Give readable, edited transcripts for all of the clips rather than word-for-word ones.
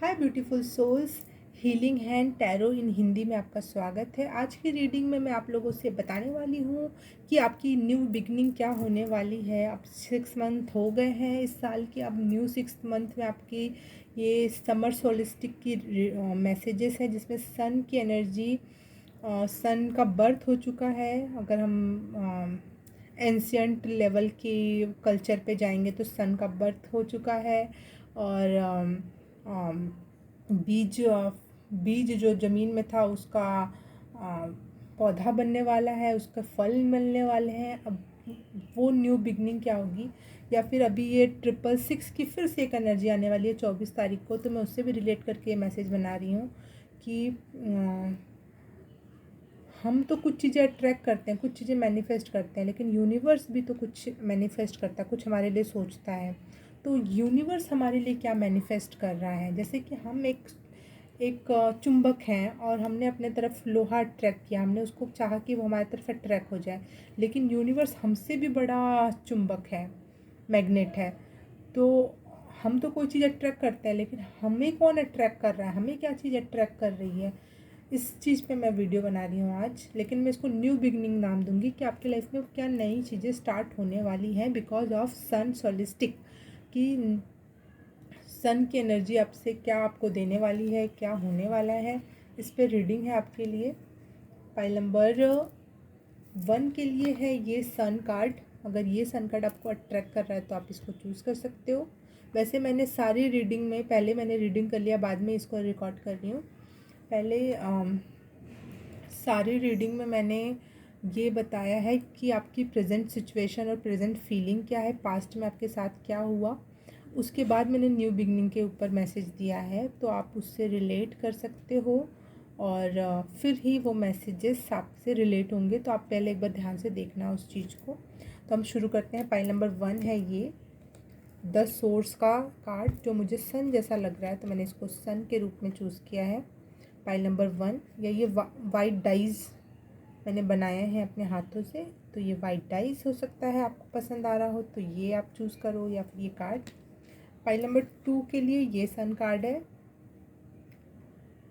Hi beautiful souls, healing hand tarot in Hindi में आपका स्वागत है। आज की रीडिंग में मैं आप लोगों से बताने वाली हूँ कि आपकी न्यू बिगनिंग क्या होने वाली है। अब 6 मंथ हो गए हैं इस साल के, अब न्यू 6 मंथ में आपकी ये समर सोलिस्टिक की मैसेजेस हैं जिसमें सन की एनर्जी, सन का बर्थ हो चुका है। अगर हम एंशियंट लेवल की कल्चर पे जाएंगे तो सन का बर्थ हो चुका है और बीज बीज जो ज़मीन में था उसका पौधा बनने वाला है, उसका फल मिलने वाले हैं। अब वो न्यू बिगनिंग क्या होगी, या फिर अभी ये 666 की फिर से एक एनर्जी आने वाली है 24 तारीख को, तो मैं उससे भी रिलेट करके ये मैसेज बना रही हूँ कि हम तो कुछ चीज़ें अट्रैक्ट करते हैं, कुछ चीज़ें मैनिफेस्ट करते हैं, लेकिन यूनिवर्स भी तो कुछ मैनिफेस्ट करता है, कुछ हमारे लिए सोचता है। तो यूनिवर्स हमारे लिए क्या मैनिफेस्ट कर रहा है, जैसे कि हम एक एक चुंबक हैं और हमने अपने तरफ लोहा अट्रैक्ट किया, हमने उसको चाहा कि वो हमारी तरफ अट्रैक्ट हो जाए, लेकिन यूनिवर्स हमसे भी बड़ा चुंबक है, मैग्नेट है। तो हम तो कोई चीज़ अट्रैक्ट करते हैं, लेकिन हमें कौन अट्रैक्ट कर रहा है, हमें क्या चीज़ अट्रैक्ट कर रही है, इस चीज़ पे मैं वीडियो बना रही हूँ आज। लेकिन मैं इसको न्यू बिगनिंग नाम दूंगी कि आपकी लाइफ में क्या नई चीज़ें स्टार्ट होने वाली हैं बिकॉज ऑफ सन सोलिस्टिक। कि सन की एनर्जी आपसे क्या आपको देने वाली है, क्या होने वाला है, इस पर रीडिंग है आपके लिए। पाइल नंबर 1 के लिए है ये सन कार्ड। अगर ये सन कार्ड आपको अट्रैक्ट कर रहा है तो आप इसको चूज़ कर सकते हो। वैसे मैंने सारी रीडिंग में, पहले मैंने रीडिंग कर लिया, बाद में इसको रिकॉर्ड कर रही हूँ। पहले सारी रीडिंग में मैंने ये बताया है कि आपकी प्रेजेंट सिचुएशन और प्रेजेंट फीलिंग क्या है, पास्ट में आपके साथ क्या हुआ। उसके बाद मैंने न्यू बिगनिंग के ऊपर मैसेज दिया है, तो आप उससे रिलेट कर सकते हो और फिर ही वो मैसेजेस आपसे रिलेट होंगे। तो आप पहले एक बार ध्यान से देखना उस चीज़ को। तो हम शुरू करते हैं। पाइल नंबर 1 है ये द सोर्स का कार्ड, जो मुझे सन जैसा लग रहा है, तो मैंने इसको सन के रूप में चूज़ किया है। पाइल नंबर 1, या ये वाइट डाइज मैंने बनाए हैं अपने हाथों से, तो ये वाइट डाइज हो सकता है, आपको पसंद आ रहा हो तो ये आप चूज़ करो, या फिर ये कार्ड। पाइल नंबर 2 के लिए ये सन कार्ड है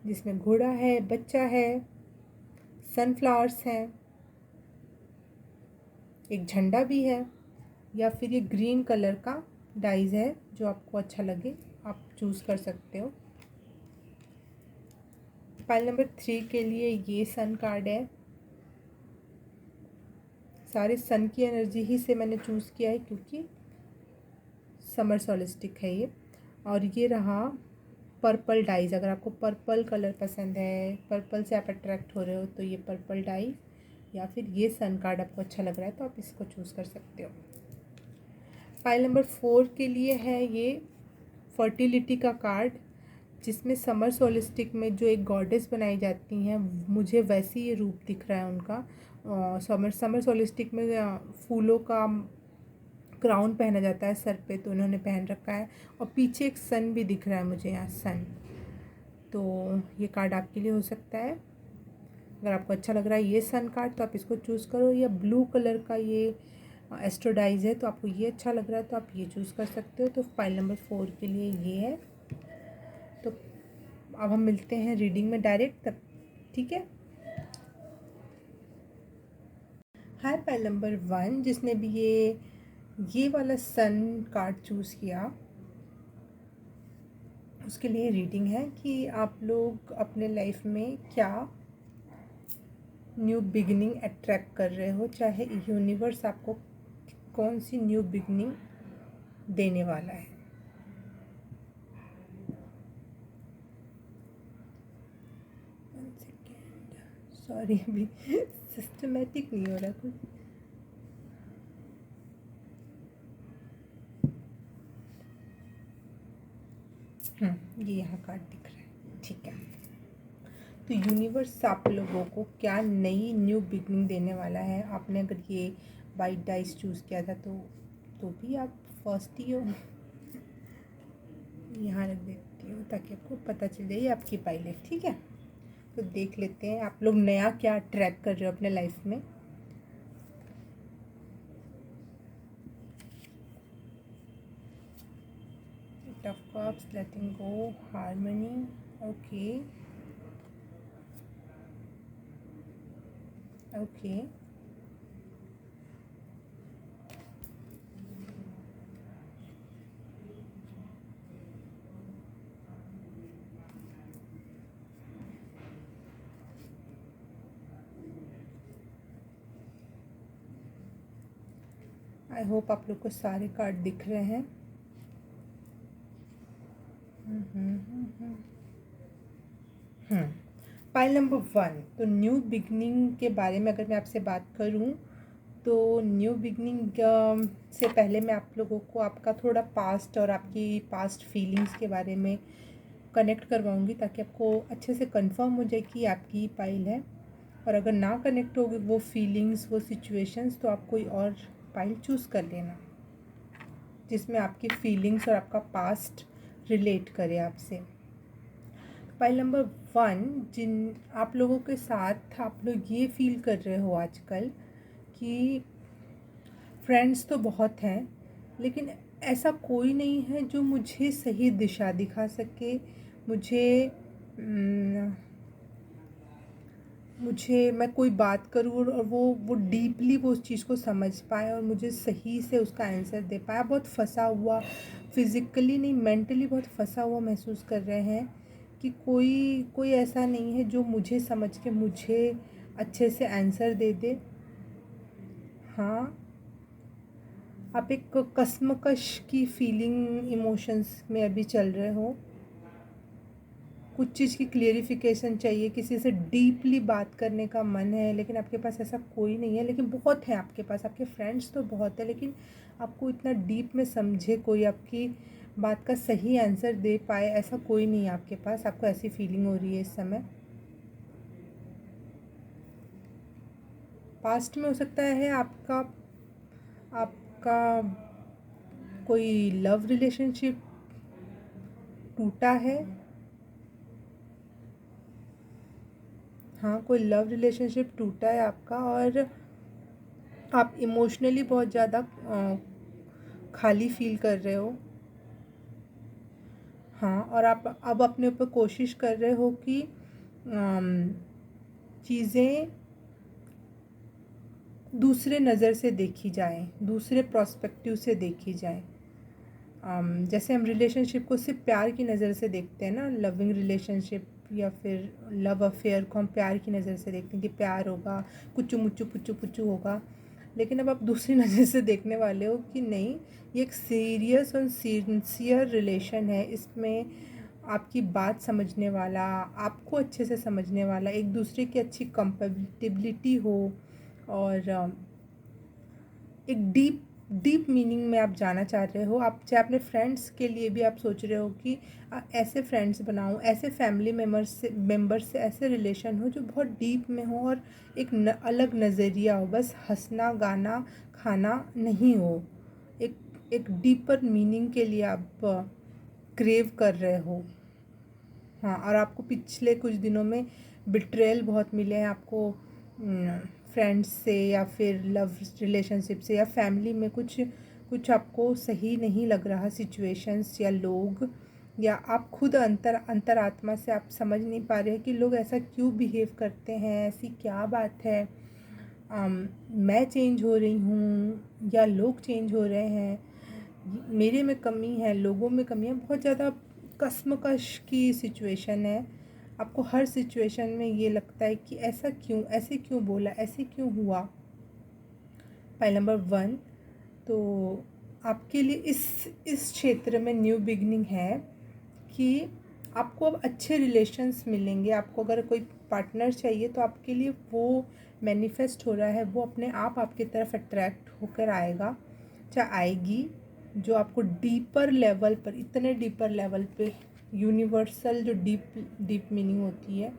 जिसमें घोड़ा है, बच्चा है, सनफ्लावर्स हैं, एक झंडा भी है, या फिर ये ग्रीन कलर का डाइज है, जो आपको अच्छा लगे आप चूज़ कर सकते हो। पाइल नंबर 3 के लिए ये सन कार्ड है। सारे सन की एनर्जी ही से मैंने चूज़ किया है क्योंकि समर सोलिस्टिक है ये। और ये रहा पर्पल डाइज। अगर आपको पर्पल कलर पसंद है, पर्पल से आप अट्रैक्ट हो रहे हो, तो ये पर्पल डाइज, या फिर ये सन कार्ड आपको अच्छा लग रहा है तो आप इसको चूज़ कर सकते हो। फाइल नंबर 4 के लिए है ये फर्टिलिटी का कार्ड, जिसमें समर सोलिस्टिक में जो एक गॉडेस बनाई जाती हैं, मुझे वैसे ये रूप दिख रहा है उनका। समर सोलिस्टिक में फूलों का क्राउन पहना जाता है सर पे, तो उन्होंने पहन रखा है, और पीछे एक सन भी दिख रहा है मुझे यहाँ, सन। तो ये कार्ड आपके लिए हो सकता है। अगर आपको अच्छा लग रहा है ये सन कार्ड तो आप इसको चूज़ करो, या ब्लू कलर का ये एस्ट्रोडाइज है तो आपको ये अच्छा लग रहा है तो आप ये चूज़ कर सकते हो। तो फाइल नंबर 4 के लिए ये है। तो अब हम मिलते हैं रीडिंग में डायरेक्ट, तब ठीक है। हाय पाइल नंबर 1, जिसने भी ये वाला सन कार्ड चूज़ किया, उसके लिए रीडिंग है कि आप लोग अपने लाइफ में क्या न्यू बिगिनिंग अट्रैक्ट कर रहे हो, चाहे यूनिवर्स आपको कौन सी न्यू बिगिनिंग देने वाला है। सॉरी, अभी सिस्टमेटिक नहीं हो रहा कुछ। ये यहाँ कार्ड दिख रहा है, ठीक है। तो यूनिवर्स आप लोगों को क्या नई न्यू बिगनिंग देने वाला है। आपने अगर ये वाइट डाइस चूज़ किया था तो भी आप फर्स्ट ही हो। यहाँ रख देती हूँ ताकि आपको पता चल जाए आपकी पाइल है, ठीक है। तो देख लेते हैं आप लोग नया क्या ट्रैक कर रहे हो अपने लाइफ में। Tough cups, letting go, harmony. Okay. Okay. I hope आप लोग को सारे कार्ड दिख रहे हैं। पाइल नंबर 1, तो न्यू बिगनिंग के बारे में अगर मैं आपसे बात करूं तो न्यू बिगनिंग से पहले मैं आप लोगों को आपका थोड़ा पास्ट और आपकी पास्ट फीलिंग्स के बारे में कनेक्ट करवाऊंगी, ताकि आपको अच्छे से कंफर्म हो जाए कि आपकी ही पाइल है। और अगर ना कनेक्ट होगी वो फीलिंग्स, वो सिचुएशंस, तो आप कोई और पाइल चूज़ कर लेना जिसमें आपकी फीलिंग्स और आपका पास्ट रिलेट करे आपसे। पाइल नंबर 1, जिन आप लोगों के साथ आप लोग ये फील कर रहे हो आजकल कि फ्रेंड्स तो बहुत हैं, लेकिन ऐसा कोई नहीं है जो मुझे सही दिशा दिखा सके, मुझे मैं कोई बात करूँ और वो डीपली वो उस चीज़ को समझ पाए और मुझे सही से उसका आंसर दे पाए। बहुत फंसा हुआ, फिज़िकली नहीं मेंटली बहुत फंसा हुआ महसूस कर रहे हैं कि कोई ऐसा नहीं है जो मुझे समझ के मुझे अच्छे से आंसर दे दे। हाँ, आप एक कश्मकश की फीलिंग, इमोशंस में अभी चल रहे हो। कुछ चीज़ की क्लियरिफिकेशन चाहिए, किसी से डीपली बात करने का मन है, लेकिन आपके पास ऐसा कोई नहीं है। लेकिन बहुत है आपके पास, आपके फ्रेंड्स तो बहुत है, लेकिन आपको इतना डीप में समझे कोई, आपकी बात का सही आंसर दे पाए, ऐसा कोई नहीं है आपके पास। आपको ऐसी फीलिंग हो रही है इस समय। पास्ट में हो सकता है आपका कोई लव रिलेशनशिप टूटा है। हाँ, कोई लव रिलेशनशिप टूटा है आपका और आप इमोशनली बहुत ज़्यादा खाली फील कर रहे हो। हाँ, और आप अब अपने ऊपर कोशिश कर रहे हो कि चीज़ें दूसरे नज़र से देखी जाएं, दूसरे पर्सपेक्टिव से देखी जाएं। जैसे हम रिलेशनशिप को सिर्फ प्यार की नज़र से देखते हैं ना, लविंग रिलेशनशिप या फिर लव अफेयर को हम प्यार की नज़र से देखते हैं कि प्यार होगा, कुचू मुच्चू पुच्चू पुच्चू होगा। लेकिन अब आप दूसरी नज़र से देखने वाले हो कि नहीं, ये एक सीरियस और सिंसियर रिलेशन है। इसमें आपकी बात समझने वाला, आपको अच्छे से समझने वाला, एक दूसरे की अच्छी कंपेटिबिलिटी हो और एक डीप मीनिंग में आप जाना चाह रहे हो। आप चाहे अपने फ्रेंड्स के लिए भी आप सोच रहे हो कि ऐसे फ्रेंड्स बनाऊं, ऐसे फैमिली मेम्बर्स से ऐसे रिलेशन हो जो बहुत डीप में हो और एक अलग नज़रिया हो, बस हंसना गाना खाना नहीं हो। एक डीपर मीनिंग के लिए आप क्रेव कर रहे हो। हाँ, और आपको पिछले कुछ दिनों में बिट्रेयल बहुत मिले हैं आपको, फ्रेंड्स से या फिर लव रिलेशनशिप से या फैमिली में कुछ आपको सही नहीं लग रहा सिचुएशंस या लोग, या आप खुद अंतरात्मा से आप समझ नहीं पा रहे हैं कि लोग ऐसा क्यों बिहेव करते हैं, ऐसी क्या बात है। मैं चेंज हो रही हूँ या लोग चेंज हो रहे हैं, मेरे में कमी है, लोगों में कमी है। बहुत ज़्यादा कश्मकश की सिचुएशन है। आपको हर सिचुएशन में ये लगता है कि ऐसा क्यों, ऐसे क्यों बोला, ऐसे क्यों हुआ। पाइल नंबर 1, तो आपके लिए इस क्षेत्र में न्यू बिगनिंग है कि आपको अब अच्छे रिलेशंस मिलेंगे। आपको अगर कोई पार्टनर चाहिए तो आपके लिए वो मैनिफेस्ट हो रहा है, वो अपने आप आपकी तरफ अट्रैक्ट होकर आएगा, चाहे आएगी, जो आपको डीपर लेवल पर, इतने डीपर लेवल पे, यूनिवर्सल जो डीप मीनिंग होती है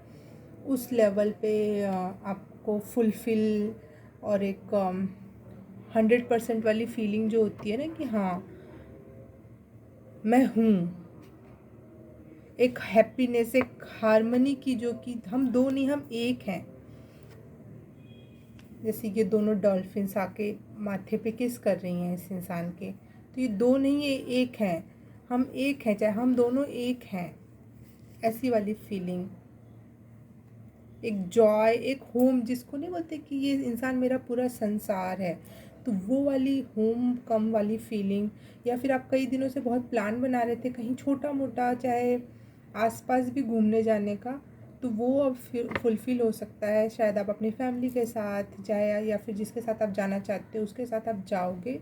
उस लेवल पे आपको फुलफिल और एक 100% वाली फीलिंग जो होती है ना कि हाँ मैं हूँ, एक हैप्पीनेस, एक हार्मनी की, जो कि हम दो नहीं, हम एक हैं। जैसे ये दोनों डॉल्फिन्स आके माथे पे किस कर रही हैं इस इंसान के, तो ये दो नहीं, ये एक हैं। हम एक हैं, चाहे हम दोनों एक हैं, ऐसी वाली फीलिंग। एक जॉय, एक होम, जिसको नहीं बोलते कि ये इंसान मेरा पूरा संसार है, तो वो वाली होम कम वाली फीलिंग। या फिर आप कई दिनों से बहुत प्लान बना रहे थे कहीं छोटा मोटा, चाहे आसपास भी घूमने जाने का, तो वो अब फुलफ़िल हो सकता है। शायद आप अपनी फैमिली के साथ जाए, या फिर जिसके साथ आप जाना चाहते हो उसके साथ आप जाओगे,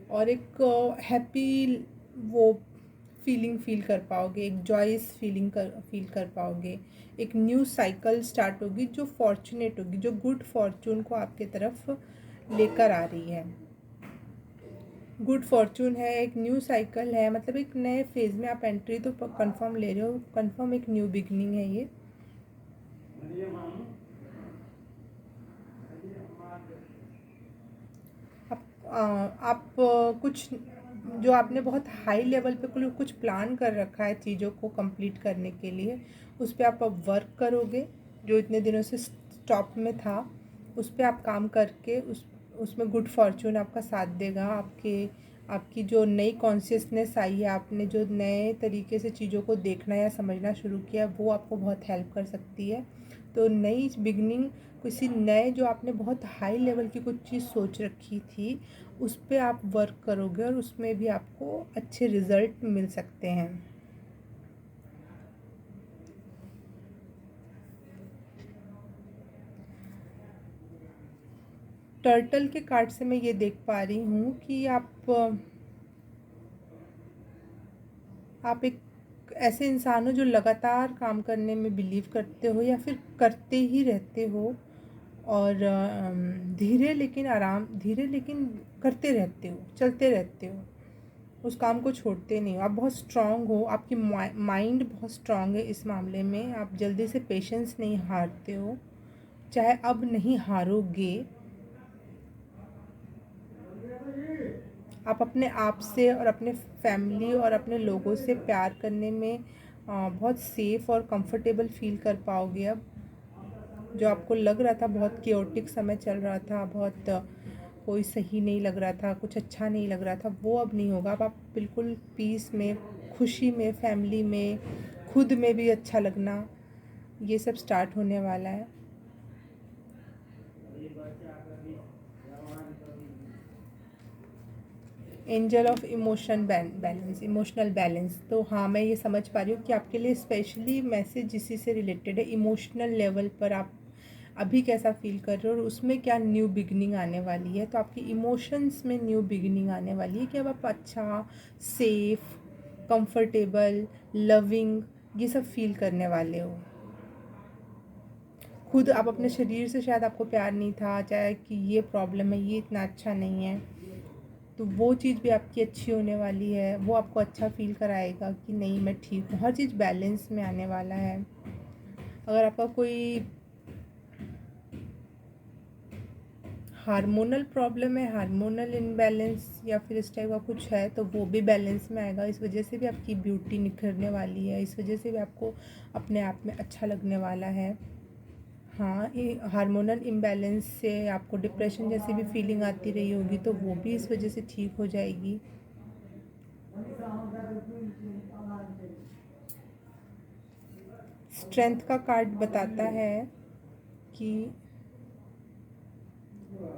और एक हैप्पी वो फीलिंग फ़ील कर पाओगे, एक जॉयस फ़ील कर पाओगे। एक न्यू साइकिल स्टार्ट होगी जो फॉर्चुनेट होगी, जो गुड फॉर्चून को आपके तरफ लेकर आ रही है। गुड फॉर्चून है, एक न्यू साइकिल है, मतलब एक नए फेज़ में आप एंट्री तो कंफर्म ले रहे हो, कंफर्म एक न्यू बिगनिंग है ये। आप कुछ जो आपने बहुत हाई लेवल पे कुछ प्लान कर रखा है चीज़ों को कंप्लीट करने के लिए, उस पर आप अब वर्क करोगे। जो इतने दिनों से स्टॉप में था, उस पर आप काम करके उसमें गुड फॉर्चून आपका साथ देगा। आपकी जो नई कॉन्शियसनेस आई है, आपने जो नए तरीके से चीज़ों को देखना या समझना शुरू किया, वो आपको बहुत हेल्प कर सकती है। तो नई बिगनिंग, किसी नए, जो आपने बहुत हाई लेवल की कुछ चीज़ सोच रखी थी, उस पे आप वर्क करोगे और उसमें भी आपको अच्छे रिज़ल्ट मिल सकते हैं। टर्टल के कार्ड से मैं ये देख पा रही हूँ कि आप एक ऐसे इंसान हो जो लगातार काम करने में बिलीव करते हो, या फिर करते ही रहते हो, और धीरे लेकिन करते रहते हो, चलते रहते हो, उस काम को छोड़ते नहीं हो। आप बहुत स्ट्रांग हो, आपकी माइंड बहुत स्ट्रांग है इस मामले में। आप जल्दी से पेशेंस नहीं हारते हो, चाहे अब नहीं हारोगे। आप अपने आप से और अपने फैमिली और अपने लोगों से प्यार करने में बहुत सेफ़ और कंफर्टेबल फील कर पाओगे अब। जो आपको लग रहा था बहुत केओटिक समय चल रहा था, बहुत कोई सही नहीं लग रहा था, कुछ अच्छा नहीं लग रहा था, वो अब नहीं होगा। अब आप बिल्कुल पीस में, खुशी में, फैमिली में, खुद में भी अच्छा लगना, ये सब स्टार्ट होने वाला है। Angel of emotion balance, emotional balance. तो हाँ, मैं ये समझ पा रही हूँ कि आपके लिए स्पेशली मैसेज इसी से रिलेटेड है। इमोशनल लेवल पर आप अभी कैसा फील कर रहे हो और उसमें क्या न्यू बिगनिंग आने वाली है। तो आपकी इमोशंस में न्यू बिगनिंग आने वाली है कि अब आप अच्छा, सेफ, कंफर्टेबल, लविंग, ये सब फील करने वाले हो। खुद आप अपने शरीर से शायद आपको प्यार नहीं था, चाहे कि ये प्रॉब्लम है, ये इतना अच्छा नहीं है, तो वो चीज़ भी आपकी अच्छी होने वाली है। वो आपको अच्छा फ़ील कराएगा कि नहीं, मैं ठीक हूँ। हर चीज़ बैलेंस में आने वाला है। अगर आपका कोई हार्मोनल प्रॉब्लम है, हार्मोनल इम्बैलेंस या फिर इस टाइप का कुछ है, तो वो भी बैलेंस में आएगा। इस वजह से भी आपकी ब्यूटी निखरने वाली है, इस वजह से भी आपको अपने आप में अच्छा लगने वाला है। हाँ, ये हार्मोनल इम्बैलेंस से आपको डिप्रेशन जैसी भी फीलिंग आती रही होगी, तो वो भी इस वजह से ठीक हो जाएगी। स्ट्रेंथ का कार्ड बताता है कि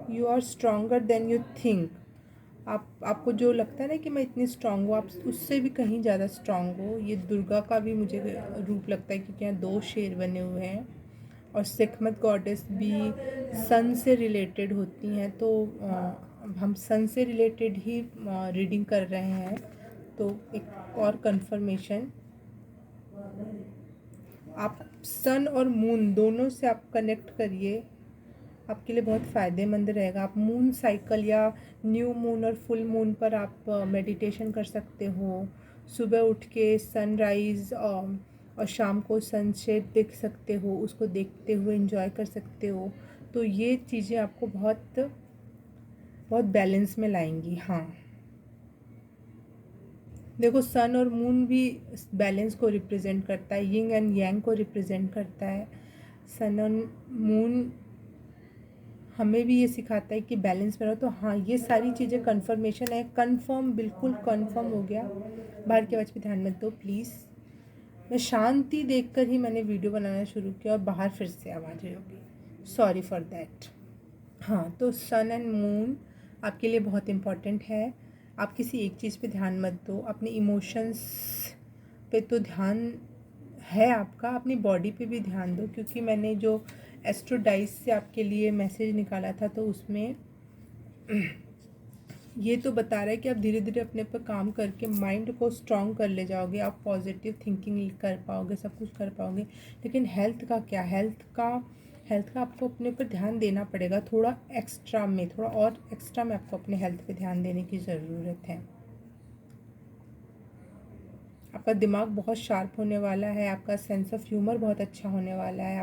you are stronger than you think. आपको जो लगता है ना कि मैं इतनी स्ट्रांग हूँ, आप उससे भी कहीं ज़्यादा स्ट्रांग हो। ये दुर्गा का भी मुझे रूप लगता है, क्योंकि यहाँ 2 शेर बने हुए हैं, और सिखमत गॉडेस भी सन से रिलेटेड होती हैं। तो हम सन से रिलेटेड ही रीडिंग कर रहे हैं। तो एक और कंफर्मेशन, आप सन और मून दोनों से आप कनेक्ट करिए, आपके लिए बहुत फ़ायदेमंद रहेगा। आप मून साइकिल या न्यू मून और फुल मून पर आप मेडिटेशन कर सकते हो। सुबह उठ के सनराइज़ और शाम को सनसेट देख सकते हो, उसको देखते हुए एंजॉय कर सकते हो। तो ये चीज़ें आपको बहुत बहुत बैलेंस में लाएंगी। हाँ, देखो, सन और मून भी बैलेंस को रिप्रेजेंट करता है, यिंग एंड यांग को रिप्रेजेंट करता है। सन और मून हमें भी ये सिखाता है कि बैलेंस में रहो। तो हाँ, ये सारी चीज़ें कन्फर्मेशन है, कन्फर्म, बिल्कुल कन्फर्म हो गया। बाहर की आवाज़ पे ध्यान मत दो प्लीज़। मैं शांति देखकर ही मैंने वीडियो बनाना शुरू किया और बाहर फिर से आवाज़ें होगी, सॉरी फॉर दैट। हाँ, तो सन एंड मून आपके लिए बहुत इम्पॉर्टेंट है। आप किसी एक चीज़ पे ध्यान मत दो, अपने इमोशंस पे तो ध्यान है आपका, अपनी बॉडी पे भी ध्यान दो, क्योंकि मैंने जो एस्ट्रो डाइस से आपके लिए मैसेज निकाला था तो उसमें ये तो बता रहा है कि आप धीरे धीरे अपने पर काम करके माइंड को स्ट्रॉन्ग कर ले जाओगे, आप पॉजिटिव थिंकिंग कर पाओगे, सब कुछ कर पाओगे। लेकिन हेल्थ का क्या, हेल्थ का आपको अपने पर ध्यान देना पड़ेगा, थोड़ा और एक्स्ट्रा में आपको अपने हेल्थ पे ध्यान देने की ज़रूरत है। आपका दिमाग बहुत शार्प होने वाला है, आपका सेंस ऑफ ह्यूमर बहुत अच्छा होने वाला है,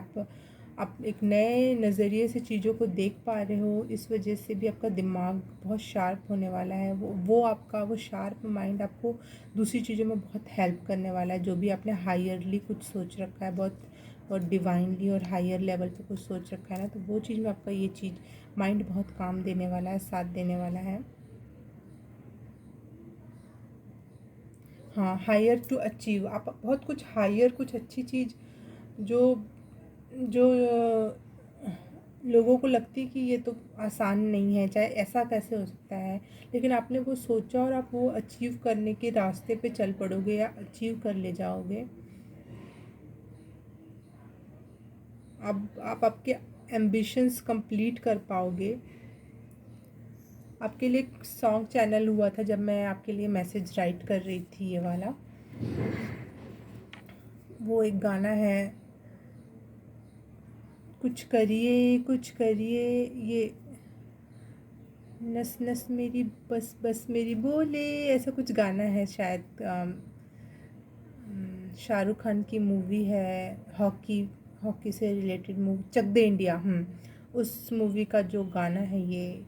आप एक नए नज़रिए से चीज़ों को देख पा रहे हो, इस वजह से भी आपका दिमाग बहुत शार्प होने वाला है। वो शार्प माइंड आपको दूसरी चीज़ों में बहुत हेल्प करने वाला है। जो भी आपने हायरली कुछ सोच रखा है, बहुत डिवाइनली और हायर लेवल पे कुछ सोच रखा है ना, तो वो चीज़ में आपका ये चीज़ माइंड बहुत काम देने वाला है, साथ देने वाला है। हाँ, हायर टू अचीव, आप बहुत कुछ हायर, कुछ अच्छी चीज़ जो जो लोगों को लगती है कि ये तो आसान नहीं है, चाहे ऐसा कैसे हो सकता है, लेकिन आपने वो सोचा और आप वो अचीव करने के रास्ते पे चल पड़ोगे या अचीव कर ले जाओगे। अब आप आपके एम्बिशंस कंप्लीट कर पाओगे। आपके लिए एक सॉन्ग चैनल हुआ था जब मैं आपके लिए मैसेज राइट कर रही थी, ये वाला, वो एक गाना है, कुछ करिए, ये नस नस मेरी बस बस मेरी बोले, ऐसा कुछ गाना है शायद। शाहरुख खान की मूवी है, हॉकी हॉकी से रिलेटेड मूवी, चक दे इंडिया। उस मूवी का जो गाना है, ये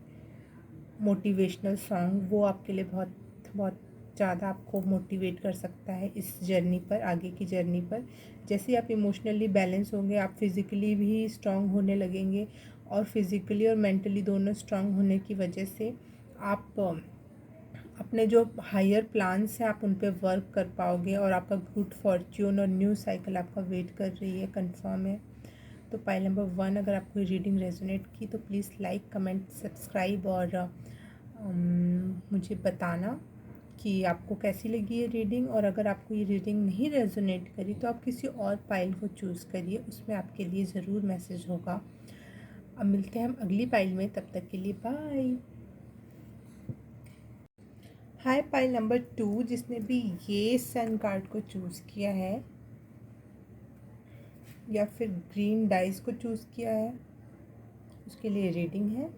मोटिवेशनल सॉन्ग, वो आपके लिए बहुत बहुत ज़्यादा आपको मोटिवेट कर सकता है इस जर्नी पर, आगे की जर्नी पर। जैसे आप इमोशनली बैलेंस होंगे, आप फिज़िकली भी स्ट्रांग होने लगेंगे, और फिज़िकली और मेंटली दोनों स्ट्रांग होने की वजह से आप अपने जो हायर प्लान्स हैं आप उन पे वर्क कर पाओगे, और आपका गुड फॉर्च्यून और न्यू साइकिल आपका वेट कर रही है, कंफर्म है। तो पाइल नंबर 1, अगर आपको ये रीडिंग रेजोनेट की तो प्लीज़ लाइक, कमेंट, सब्सक्राइब, और मुझे बताना कि आपको कैसी लगी ये रीडिंग। और अगर आपको ये रीडिंग नहीं रेजोनेट करी तो आप किसी और पाइल को चूज़ करिए, उसमें आपके लिए ज़रूर मैसेज होगा। अब मिलते हैं हम अगली पाइल में, तब तक के लिए बाय। हाय पाइल नंबर 2, जिसने भी ये सन कार्ड को चूज़ किया है या फिर ग्रीन डाइस को चूज़ किया है, उसके लिए रीडिंग है।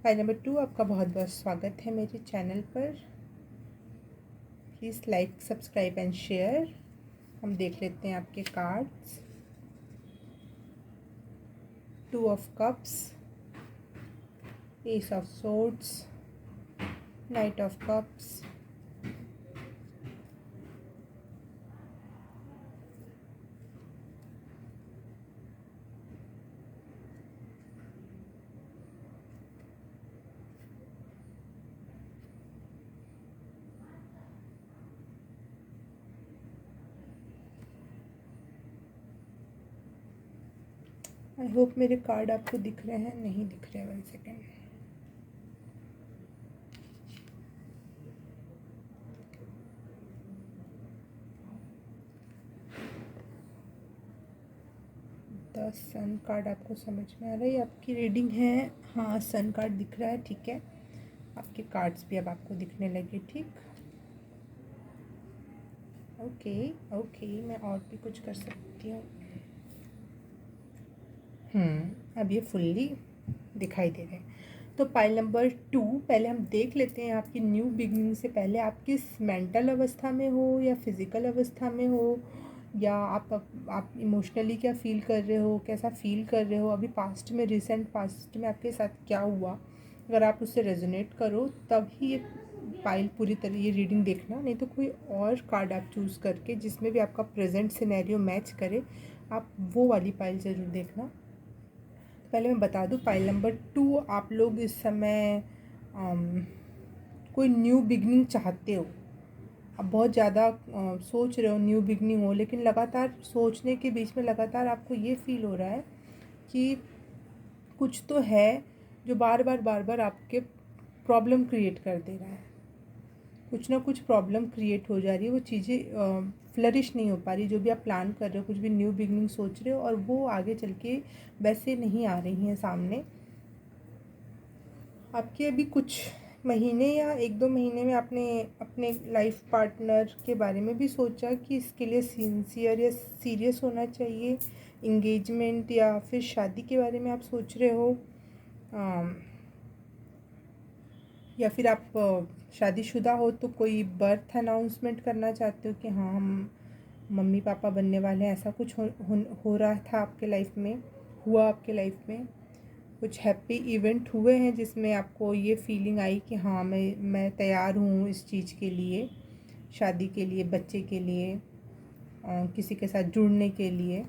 पाइल नंबर 2, आपका बहुत बहुत स्वागत है मेरे चैनल पर। Please like, subscribe and share. हम देख लेते हैं आपके cards. 2 of cups, S of swords, night of cups, I hope मेरे कार्ड आपको दिख रहे हैं, नहीं दिख रहे, 1 सेकेंड। द सन कार्ड आपको समझ में आ रहा है, आपकी रीडिंग है। हाँ, सन कार्ड दिख रहा है, ठीक है। आपके कार्ड्स भी अब आपको दिखने लगे, ठीक। ओके ओके, मैं और भी कुछ कर सकती हूँ। अब ये फुल्ली दिखाई दे रहे हैं। तो पाइल नंबर 2, पहले हम देख लेते हैं आपकी न्यू बिगनिंग से पहले आप किस मेंटल अवस्था में हो या फिज़िकल अवस्था में हो, या आप इमोशनली क्या फ़ील कर रहे हो, कैसा फ़ील कर रहे हो, अभी पास्ट में, रिसेंट पास्ट में आपके साथ क्या हुआ। अगर आप उससे रेजोनेट करो तब ही ये पाइल पूरी तरह ये रीडिंग देखना, नहीं तो कोई और कार्ड आप चूज़ करके जिसमें भी आपका प्रेजेंट सिनेरियो मैच करे, आप वो वाली पाइल ज़रूर देखना। पहले मैं बता दूँ, पाइल नंबर 2, आप लोग इस समय कोई न्यू बिगनिंग चाहते हो। आप बहुत ज़्यादा सोच रहे हो न्यू बिगनिंग हो, लेकिन लगातार सोचने के बीच में लगातार आपको ये फील हो रहा है कि कुछ तो है जो बार बार आपके प्रॉब्लम क्रिएट कर दे रहा है। कुछ ना कुछ प्रॉब्लम क्रिएट हो जा रही है, वो चीज़ें फ्लरिश नहीं हो पा रही। जो भी आप प्लान कर रहे हो, कुछ भी न्यू बिगनिंग सोच रहे हो, और वो आगे चल के वैसे नहीं आ रही हैं सामने। आपके अभी कुछ महीने या 1-2 महीने में आपने अपने लाइफ पार्टनर के बारे में भी सोचा कि इसके लिए सिंसियर या सीरियस होना चाहिए, इंगेजमेंट या फिर शादी के बारे में आप सोच रहे हो, या फिर आप शादीशुदा हो तो कोई बर्थ अनाउंसमेंट करना चाहते हो कि हाँ, हम मम्मी पापा बनने वाले हैं। ऐसा कुछ हो रहा था आपके लाइफ में, हुआ आपके लाइफ में, कुछ हैप्पी इवेंट हुए हैं जिसमें आपको ये फीलिंग आई कि हाँ, मैं तैयार हूँ इस चीज़ के लिए, शादी के लिए, बच्चे के लिए, किसी के साथ जुड़ने के लिए।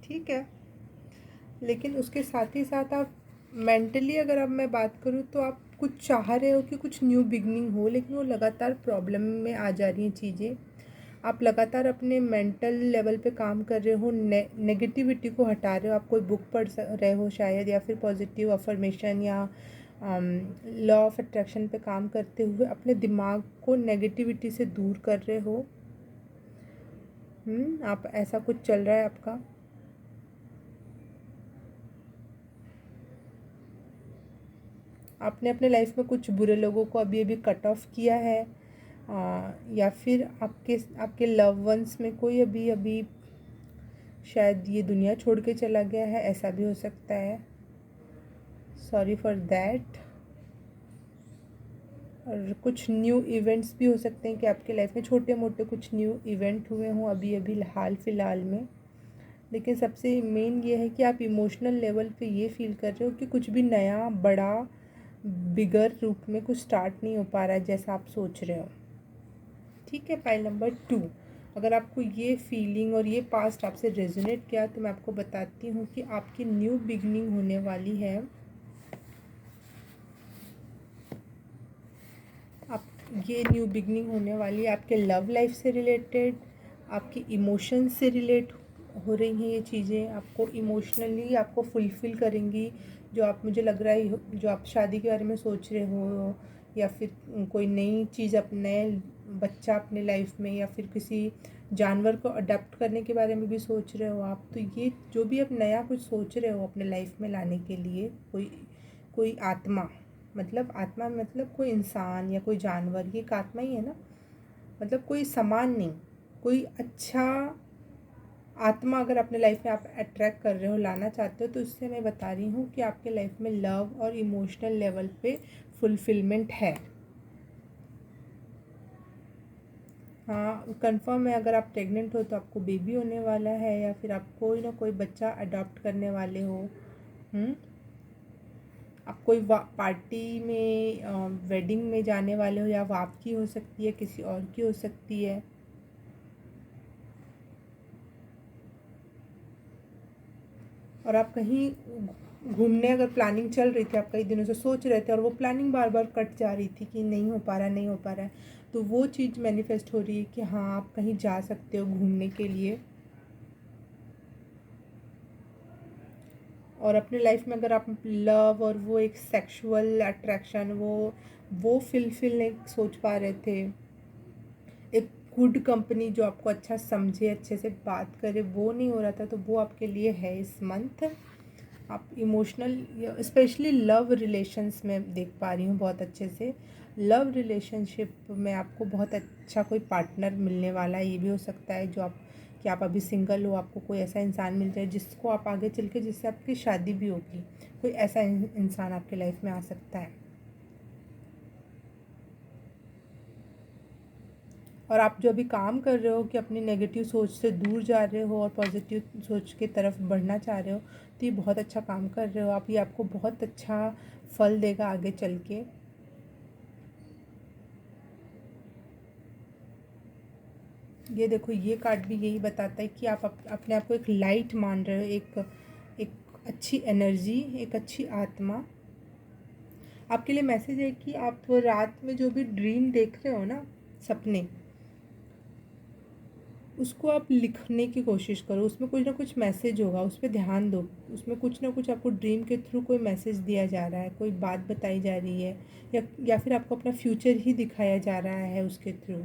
ठीक है, लेकिन उसके साथ ही साथ आप मेंटली, अगर अब मैं बात करूँ, तो आप कुछ चाह रहे हो कि कुछ न्यू बिगनिंग हो, लेकिन वो लगातार प्रॉब्लम में आ जा रही हैं चीज़ें। आप लगातार अपने मेंटल लेवल पे काम कर रहे हो, नेगेटिविटी को हटा रहे हो। आप कोई बुक पढ़ रहे हो शायद, या फिर पॉजिटिव अफर्मेशन या लॉ ऑफ अट्रैक्शन पे काम करते हुए अपने दिमाग को नेगेटिविटी से दूर कर रहे हो। आप, ऐसा कुछ चल रहा है आपका। आपने अपने लाइफ में कुछ बुरे लोगों को अभी अभी कट ऑफ किया है, या फिर आपके लव वंस में कोई अभी अभी शायद ये दुनिया छोड़ के चला गया है, ऐसा भी हो सकता है। Sorry for that. और कुछ न्यू इवेंट्स भी हो सकते हैं कि आपके लाइफ में छोटे मोटे कुछ न्यू इवेंट हुए हों अभी अभी हाल फिलहाल में। लेकिन सबसे मेन ये है कि आप इमोशनल लेवल पे ये फील कर रहे हो कि कुछ भी नया बड़ा बिगर रूप में कुछ स्टार्ट नहीं हो पा रहा है जैसा आप सोच रहे हो। ठीक है, पाइल नंबर 2, अगर आपको ये फीलिंग और ये पास्ट आपसे रेजोनेट किया तो मैं आपको बताती हूँ कि आपकी न्यू बिगनिंग होने वाली है। आप, ये न्यू बिगनिंग होने वाली है आपके लव लाइफ से रिलेटेड, आपके इमोशंस से रिलेट हो रही हैं ये चीज़ें। आपको इमोशनली आपको फुलफ़िल करेंगी। जो आप, मुझे लग रहा है, जो आप शादी के बारे में सोच रहे हो, या फिर कोई नई चीज़, अपने बच्चा अपने लाइफ में, या फिर किसी जानवर को अडॉप्ट करने के बारे में भी सोच रहे हो आप, तो ये जो भी आप नया कुछ सोच रहे हो अपने लाइफ में लाने के लिए, कोई आत्मा, मतलब आत्मा मतलब कोई इंसान या कोई जानवर, ये एक आत्मा ही है ना, मतलब कोई सामान नहीं, कोई अच्छा आत्मा अगर अपने लाइफ में आप अट्रैक्ट कर रहे हो, लाना चाहते हो, तो इससे मैं बता रही हूँ कि आपके लाइफ में लव और इमोशनल लेवल पे फुलफिलमेंट है। हाँ, कंफर्म है। अगर आप प्रेग्नेंट हो तो आपको बेबी होने वाला है, या फिर आप कोई ना कोई बच्चा अडॉप्ट करने वाले हो। आप कोई पार्टी में, वेडिंग में जाने वाले हो, या वो आपकी हो सकती है, किसी और की हो सकती है। और आप कहीं घूमने, अगर प्लानिंग चल रही थी, आप कई दिनों से सोच रहे थे और वो प्लानिंग बार बार कट जा रही थी कि नहीं हो पा रहा, नहीं हो पा रहा है, तो वो चीज़ मैनिफेस्ट हो रही है कि हाँ, आप कहीं जा सकते हो घूमने के लिए। और अपने लाइफ में अगर आप लव और वो एक सेक्सुअल अट्रैक्शन, वो फिल नहीं सोच पा रहे थे, एक गुड कंपनी जो आपको अच्छा समझे, अच्छे से बात करे, वो नहीं हो रहा था, तो वो आपके लिए है इस मंथ। आप इमोशनल, स्पेशली लव रिलेशंस में देख पा रही हूँ बहुत अच्छे से। लव रिलेशनशिप में आपको बहुत अच्छा कोई पार्टनर मिलने वाला है। ये भी हो सकता है जो आप, कि आप अभी सिंगल हो, आपको कोई ऐसा इंसान मिल जाए जिसको आप आगे चल के, जिससे आपकी शादी भी होगी। कोई ऐसा इंसान आपके लाइफ में आ सकता है। और आप जो अभी काम कर रहे हो कि अपनी नेगेटिव सोच से दूर जा रहे हो और पॉजिटिव सोच की तरफ बढ़ना चाह रहे हो, तो ये बहुत अच्छा काम कर रहे हो आप। ये आपको बहुत अच्छा फल देगा आगे चल के। ये देखो, ये कार्ड भी यही बताता है कि आप अपने आप को एक लाइट मान रहे हो, एक अच्छी एनर्जी, एक अच्छी आत्मा। आपके लिए मैसेज है कि आप रात में जो भी ड्रीम देख रहे हो ना, सपने, उसको आप लिखने की कोशिश करो। उसमें कुछ ना कुछ मैसेज होगा, उस पर ध्यान दो। उसमें कुछ ना कुछ आपको ड्रीम के थ्रू कोई मैसेज दिया जा रहा है, कोई बात बताई जा रही है, या फिर आपको अपना फ्यूचर ही दिखाया जा रहा है उसके थ्रू।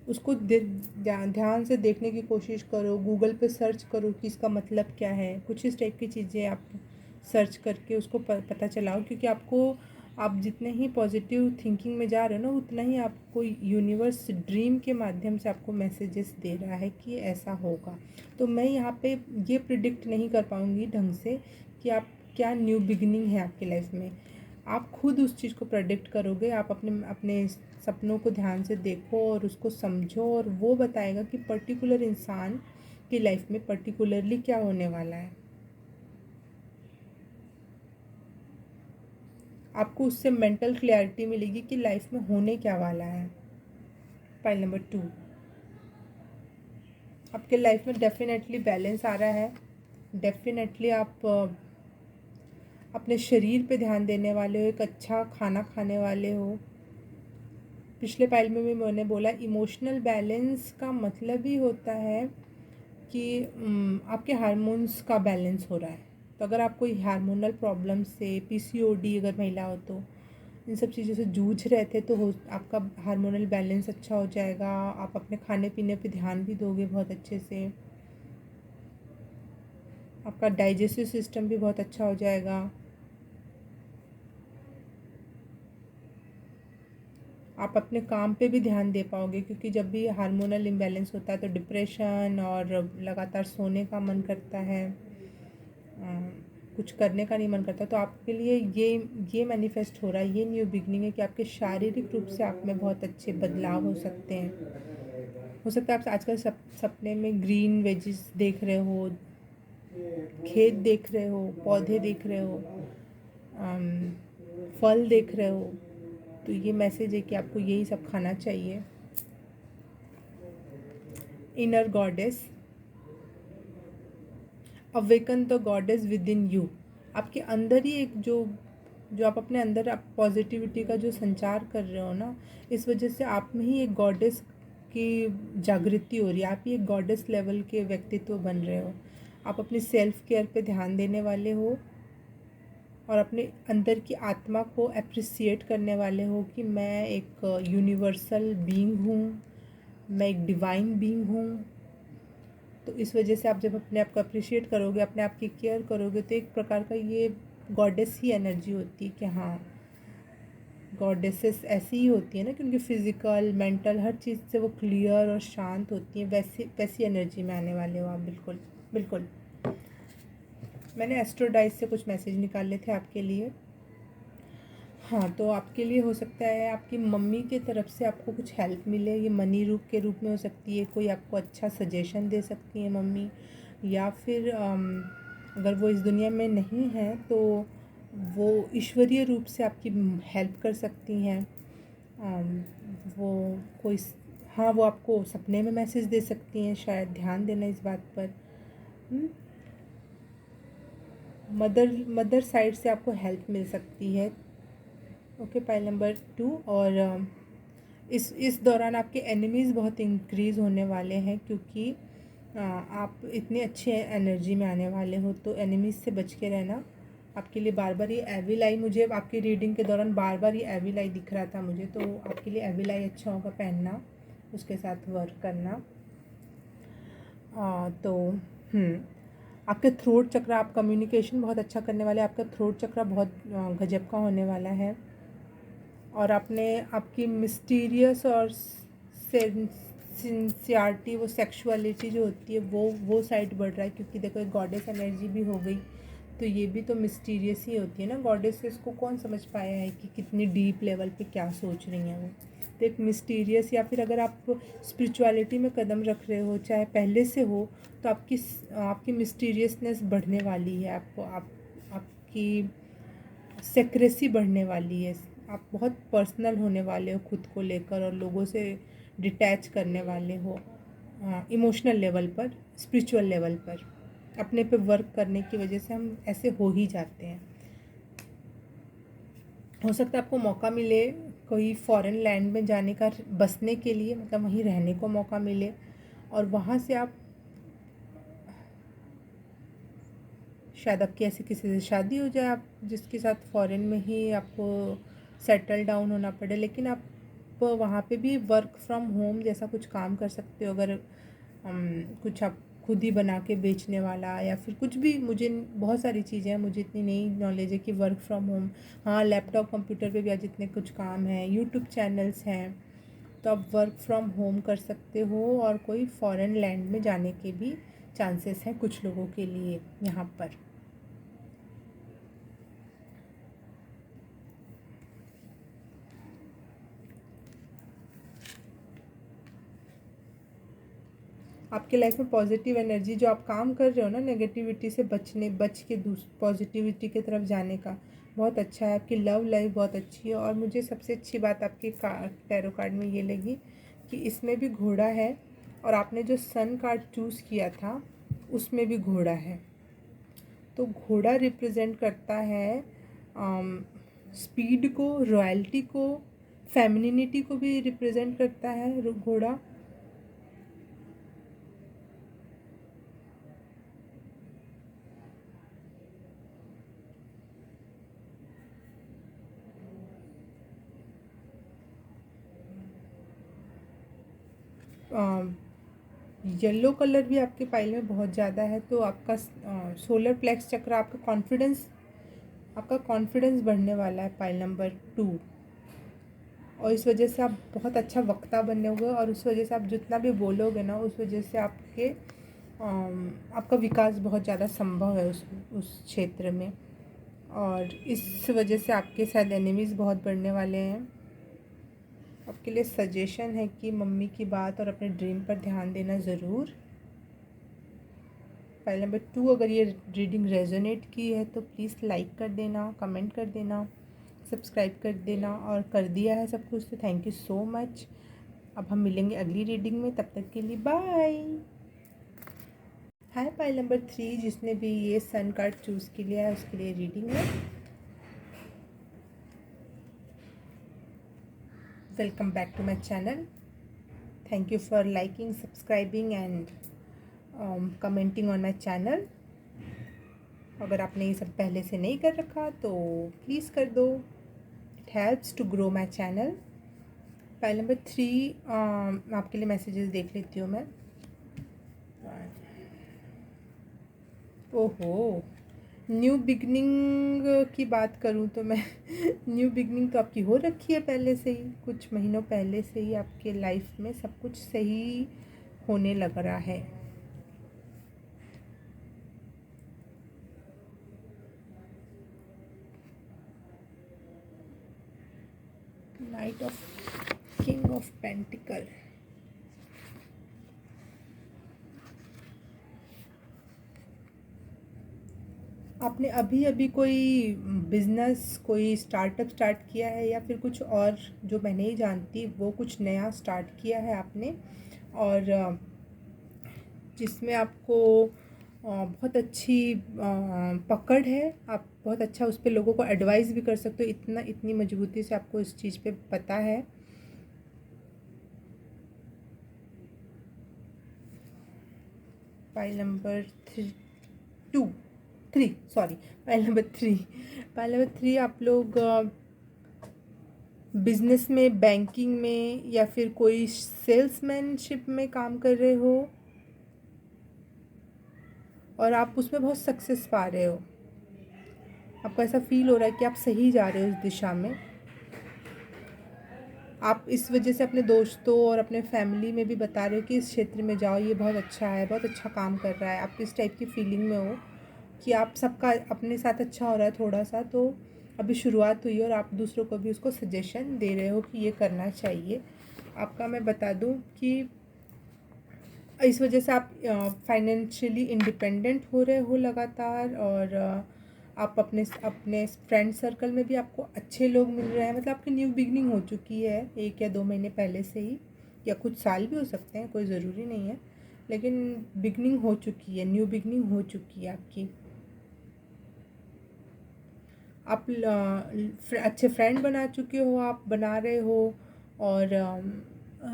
उसको ध्यान से देखने की कोशिश करो। गूगल पे सर्च करो कि इसका मतलब क्या है। कुछ इस टाइप की चीज़ें आप सर्च करके उसको पता चलाओ, क्योंकि आपको, आप जितने ही पॉजिटिव थिंकिंग में जा रहे हो ना, उतना ही आपको यूनिवर्स ड्रीम के माध्यम से आपको मैसेजेस दे रहा है कि ऐसा होगा। तो मैं यहाँ पे ये प्रिडिक्ट नहीं कर पाऊँगी ढंग से कि आप क्या न्यू बिगिनिंग है आपकी लाइफ में। आप खुद उस चीज़ को प्रेडिक्ट करोगे। आप अपने अपने सपनों को ध्यान से देखो और उसको समझो, और वो बताएगा कि पर्टिकुलर इंसान की लाइफ में पर्टिकुलरली क्या होने वाला है। आपको उससे मेंटल क्लैरिटी मिलेगी कि लाइफ में होने क्या वाला है। पाइल नंबर 2, आपके लाइफ में डेफिनेटली बैलेंस आ रहा है। डेफिनेटली आप अपने शरीर पे ध्यान देने वाले हो, एक अच्छा खाना खाने वाले हो। पिछले पाइल में भी मैंने बोला, इमोशनल बैलेंस का मतलब ही होता है कि आपके हार्मोन्स का बैलेंस हो रहा है। तो अगर आप कोई हार्मोनल प्रॉब्लम से, पीसीओडी अगर महिला हो तो इन सब चीज़ों से जूझ रहे थे, तो आपका हार्मोनल बैलेंस अच्छा हो जाएगा। आप अपने खाने पीने पे ध्यान भी दोगे बहुत अच्छे से। आपका डाइजेस्टिव सिस्टम भी बहुत अच्छा हो जाएगा। आप अपने काम पे भी ध्यान दे पाओगे, क्योंकि जब भी हार्मोनल इम्बैलेंस होता है तो डिप्रेशन और लगातार सोने का मन करता है, कुछ करने का नहीं मन करता। तो आपके लिए ये मैनिफेस्ट हो रहा है, ये न्यू बिगनिंग है कि आपके शारीरिक रूप से आप में बहुत अच्छे बदलाव हो सकते हैं। हो सकता है आप आजकल सपने में ग्रीन वेजिस देख रहे हो, खेत देख रहे हो, पौधे देख रहे हो, फल देख रहे हो। तो ये मैसेज है कि आपको यही सब खाना चाहिए। Inner goddess, awaken the goddess with in you. आपके अंदर ही एक जो जो आप अपने अंदर आप पॉजिटिविटी का जो संचार कर रहे हो ना, इस वजह से आप में ही एक गॉडेस की जागृति हो रही है। आप ही एक गॉडेस लेवल के व्यक्तित्व बन रहे हो। आप अपनी सेल्फ केयर पे ध्यान देने वाले हो और अपने अंदर की आत्मा को अप्रिसिएट करने वाले हो कि मैं एक यूनिवर्सल बीइंग हूँ, मैं एक डिवाइन बीइंग हूँ। तो इस वजह से आप जब अपने आप को अप्रिशिएट करोगे, अपने आप की केयर करोगे, तो एक प्रकार का ये गॉडेस ही एनर्जी होती है कि हाँ, गॉडेसेस ऐसी ही होती है ना, क्योंकि फिज़िकल मेंटल हर चीज़ से वो क्लियर और शांत होती हैं। वैसी वैसी एनर्जी में आने वाले हो आप। बिल्कुल बिल्कुल। मैंने एस्ट्रोडाइज से कुछ मैसेज निकाले थे आपके लिए। हाँ, तो आपके लिए हो सकता है आपकी मम्मी की तरफ से आपको कुछ हेल्प मिले। ये मनी रूप के रूप में हो सकती है, कोई आपको अच्छा सजेशन दे सकती है मम्मी, या फिर अगर वो इस दुनिया में नहीं है तो वो ईश्वरीय रूप से आपकी हेल्प कर सकती हैं। वो कोई, हाँ, वो आपको सपने में मैसेज दे सकती हैं शायद। ध्यान देना इस बात पर। मदर साइड से आपको हेल्प मिल सकती है। Okay, pile number 2। और इस दौरान आपके एनिमीज़ बहुत इंक्रीज़ होने वाले हैं, क्योंकि आप इतने अच्छे एनर्जी में आने वाले हो। तो एनिमीज़ से बच के रहना। आपके लिए बार बार ये एविल आई, मुझे आपकी रीडिंग के दौरान बार बार ये एविल आई दिख रहा था मुझे। तो आपके लिए एविल आई अच्छा होगा पहनना, उसके साथ वर्क करना। तो आपके थ्रोट चक्र, आप कम्युनिकेशन बहुत अच्छा करने वाले। आपका थ्रोट चक्र बहुत गजब का होने वाला है। और आपने आपकी मिस्टीरियस और सिंसियरिटी, वो सेक्सुअलिटी जो होती है, वो साइड बढ़ रहा है, क्योंकि देखो एक गॉडेस एनर्जी भी हो गई, तो ये भी तो मिस्टीरियस ही होती है ना। गॉडेसेस को कौन समझ पाया है कि कितनी डीप लेवल पे क्या सोच रही हैं वो। तो एक मिस्टीरियस, या फिर अगर आप स्पिरिचुअलिटी में कदम रख रहे हो, चाहे पहले से हो, तो आपकी मिस्टीरियसनेस बढ़ने वाली है। आपकी सेक्रेसी बढ़ने वाली है। आप बहुत पर्सनल होने वाले हो खुद को लेकर, और लोगों से डिटैच करने वाले हो इमोशनल लेवल पर, स्पिरिचुअल लेवल पर। अपने पे वर्क करने की वजह से हम ऐसे हो ही जाते हैं। हो सकता है आपको मौका मिले कोई फॉरेन लैंड में जाने का, बसने के लिए, मतलब वहीं रहने को मौका मिले, और वहाँ से आप शायद आपकी ऐसी किसी से शादी हो जाए, आप जिसके साथ फॉरेन में ही आपको सेटल डाउन होना पड़े, लेकिन आप वहाँ पे भी वर्क फ्रॉम होम जैसा कुछ काम कर सकते हो। अगर कुछ आप खुद ही बना के बेचने वाला या फिर कुछ भी, मुझे बहुत सारी चीज़ें हैं, मुझे इतनी नई नॉलेज है कि वर्क फ्रॉम होम, हाँ लैपटॉप कंप्यूटर पे भी आज इतने कुछ काम हैं, यूट्यूब चैनल्स हैं, तो आप वर्क फ्रॉम होम कर सकते हो। और कोई फॉरेन लैंड में जाने के भी चांसेस हैं कुछ लोगों के लिए यहाँ पर। आपके लाइफ में पॉजिटिव एनर्जी, जो आप काम कर रहे हो ना, नेगेटिविटी से बच के पॉजिटिविटी की तरफ जाने का, बहुत अच्छा है। आपकी लव लाइफ बहुत अच्छी है। और मुझे सबसे अच्छी बात आपके टैरो कार्ड में ये लगी कि इसमें भी घोड़ा है, और आपने जो सन कार्ड चूज़ किया था उसमें भी घोड़ा है। तो घोड़ा रिप्रेजेंट करता है स्पीड को, रॉयल्टी को, फेमिनिनिटी को भी रिप्रेजेंट करता है घोड़ा। येलो कलर भी आपके पाइल में बहुत ज़्यादा है, तो आपका सोलर प्लेक्स चक्र, आपका कॉन्फिडेंस बढ़ने वाला है पाइल नंबर 2। और इस वजह से आप बहुत अच्छा वक्ता बनने हुए, और उस वजह से आप जितना भी बोलोगे ना, उस वजह से आपका विकास बहुत ज़्यादा संभव है उस क्षेत्र में। और इस वजह से आपके शायद एनिमीज़ बहुत बढ़ने वाले हैं। आपके लिए सजेशन है कि मम्मी की बात और अपने ड्रीम पर ध्यान देना ज़रूर। फाइल नंबर 2, अगर ये रीडिंग रेजोनेट की है तो प्लीज़ लाइक कर देना, कमेंट कर देना, सब्सक्राइब कर देना, और कर दिया है सब कुछ तो थैंक यू सो मच। अब हम मिलेंगे अगली रीडिंग में, तब तक के लिए बाय। हाय पाइल नंबर 3, जिसने भी ये सन कार्ड चूज़ किया है उसके लिए रीडिंग है। Welcome back to my channel. Thank you for liking, subscribing and commenting on my channel. अगर आपने ये सब पहले से नहीं कर रखा तो प्लीज़ कर दो, it helps to grow my channel. File number 3, आपके लिए मैसेजेस देख लेती हूँ मैं। ओहो, न्यू बिगनिंग की बात करूँ तो मैं न्यू बिगनिंग तो आपकी हो रखी है पहले से ही, कुछ महीनों पहले से ही आपके लाइफ में सब कुछ सही होने लग रहा है। Night of king of pentacle. आपने अभी अभी कोई बिजनेस, कोई स्टार्टअप स्टार्ट किया है, या फिर कुछ और जो मैं नहीं जानती वो कुछ नया स्टार्ट किया है आपने, और जिसमें आपको बहुत अच्छी पकड़ है, आप बहुत अच्छा उस पर लोगों को एडवाइस भी कर सकते हो, इतनी मजबूती से आपको इस चीज़ पे पता है। File number 3, sorry, file number 3, file number 3, आप लोग बिजनेस में, बैंकिंग में, या फिर कोई सेल्समैनशिप में काम कर रहे हो, और आप उसमें बहुत सक्सेस पा रहे हो। आपको ऐसा फील हो रहा है कि आप सही जा रहे हो उस दिशा में। आप इस वजह से अपने दोस्तों और अपने फैमिली में भी बता रहे हो कि इस क्षेत्र में जाओ, ये बहुत अच्छा है, बहुत अच्छा काम कर रहा है। आप इस टाइप की फीलिंग में हो कि आप सबका अपने साथ अच्छा हो रहा है थोड़ा सा, तो अभी शुरुआत हुई है और आप दूसरों को भी उसको सजेशन दे रहे हो कि ये करना चाहिए। आपका मैं बता दूं कि इस वजह से आप फाइनेंशियली इंडिपेंडेंट हो रहे हो लगातार, और आप अपने फ्रेंड सर्कल में भी आपको अच्छे लोग मिल रहे हैं। मतलब आपकी न्यू बिगनिंग हो चुकी है 1 या 2 महीने पहले से ही, या कुछ साल भी हो सकते हैं, कोई ज़रूरी नहीं है। लेकिन बिगनिंग हो चुकी है, न्यू बिगनिंग हो चुकी है आपकी। आप अच्छे फ्रेंड बना चुके हो, आप बना रहे हो और